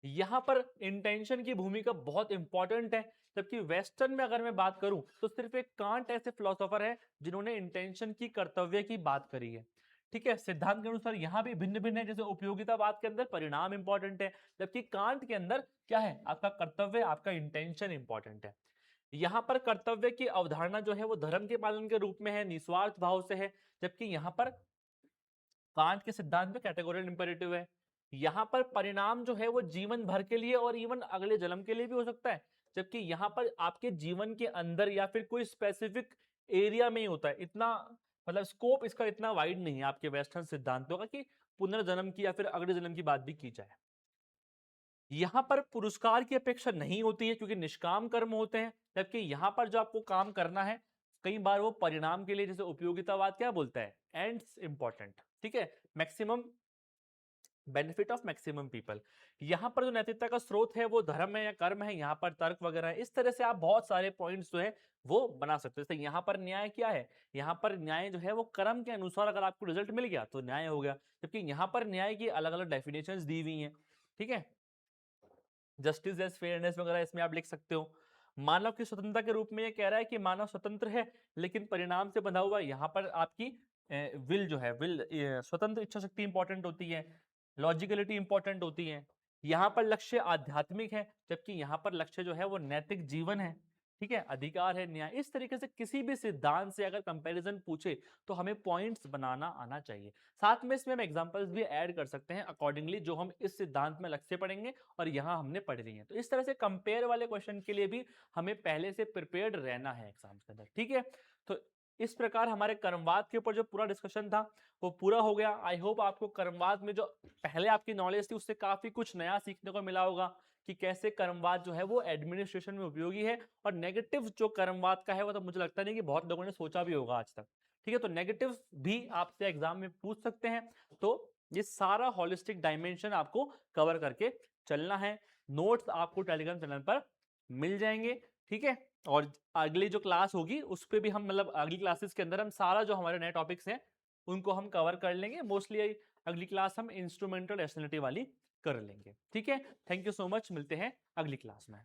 यहां पर इंटेंशन की भूमिका बहुत इंपॉर्टेंट है। जबकि वेस्टर्न में अगर मैं बात करूं तो सिर्फ एक कांट ऐसे फिलोसोफर है जिन्होंने इंटेंशन की, कर्तव्य की बात करी है। ठीक है, सिद्धांत के अनुसार यहां भी भिन्न भिन्न है, जैसे उपयोगितावाद के अंदर परिणाम इंपॉर्टेंट है, जबकि कांट के अंदर क्या है, आपका कर्तव्य, आपका इंटेंशन इंपॉर्टेंट है। यहां पर कर्तव्य की अवधारणा जो है वो धर्म के पालन के रूप में है, निस्वार्थ भाव से है, जबकि यहां पर कांट के सिद्धांत में कैटेगोरिकल इंपेरेटिव है। यहां पर परिणाम जो है वो जीवन भर के लिए और इवन अगले जन्म के लिए भी हो सकता है, जबकि यहां पर आपके जीवन के अंदर या फिर कोई स्पेसिफिक एरिया में ही होता है। इतना मतलब स्कोप इसका इतना वाइड नहीं है आपके वेस्टर्न सिद्धांतों का कि पुनर्जन्म की या फिर अगले जन्म की बात भी की जाए। यहां पर पुरस्कार की अपेक्षा नहीं होती है क्योंकि निष्काम कर्म होते हैं, जबकि यहां पर जो आपको काम करना है कई बार वो परिणाम के लिए, जैसे उपयोगितावाद क्या बोलता है, एंड्स इंपॉर्टेंट। ठीक है, maximum benefit of maximum people. यहां पर जो नैतिकता का स्रोत है वो धर्म है या कर्म है, यहाँ पर तर्क वगैरह है। इस तरह से आप बहुत सारे पॉइंट्स जो है वो बना सकते हैं। जैसे यहाँ पर न्याय क्या है, यहाँ पर न्याय जो है वो कर्म के अनुसार अगर आपको रिजल्ट मिल गया तो न्याय हो गया, जबकि यहाँ पर न्याय की अलग अलग डेफिनेशंस दी हुई हैं। ठीक है, जस्टिस एज फेयरनेस वगैरह इसमें आप लिख सकते हो। मानव की स्वतंत्रता के रूप में ये कह रहा है कि मानव स्वतंत्र है लेकिन परिणाम से बंधा हुआ है। यहाँ पर आपकी विल जो है, विल, स्वतंत्र इच्छा शक्ति इंपॉर्टेंट होती है। लॉजिकलिटी इंपॉर्टेंट होती है। यहाँ पर लक्ष्य आध्यात्मिक है, जबकि यहाँ पर लक्ष्य जो है वो नैतिक जीवन है। ठीक है, अधिकार है, न्याय। इस तरीके से किसी भी सिद्धांत से अगर कंपैरिजन पूछे तो हमें पॉइंट्स बनाना आना चाहिए। साथ में इसमें हम एग्जांपल्स भी ऐड कर सकते हैं अकॉर्डिंगली, जो हम इस सिद्धांत में लक्ष्य पढ़ेंगे और यहाँ हमने पढ़ ली है। तो इस तरह से कंपेयर वाले क्वेश्चन के लिए भी हमें पहले से प्रिपेयर्ड रहना है एग्जाम्स के अंदर। ठीक है, तो इस प्रकार हमारे कर्मवाद के ऊपर जो पूरा डिस्कशन था वो पूरा हो गया। आई होप आपको कर्मवाद में जो पहले आपकी नॉलेज थी उससे काफी कुछ नया सीखने को मिला होगा कि कैसे कर्मवाद जो है वो एडमिनिस्ट्रेशन में उपयोगी है। और नेगेटिव जो कर्मवाद का है वो तो मुझे लगता नहीं कि बहुत लोगों ने सोचा भी होगा आज तक। ठीक है, तो नेगेटिव भी आपसे एग्जाम में पूछ सकते हैं। तो ये सारा होलिस्टिक डायमेंशन आपको कवर करके चलना है। नोट्स आपको टेलीग्राम चैनल पर मिल जाएंगे। ठीक है, और अगली जो क्लास होगी उस पर भी हम मतलब अगली क्लासेस के अंदर हम सारा जो हमारे नए टॉपिक्स हैं उनको हम कवर कर लेंगे। मोस्टली अगली क्लास हम इंस्ट्रूमेंटल रैशनैलिटी वाली कर लेंगे। ठीक है, थैंक यू सो मच, मिलते हैं अगली क्लास में।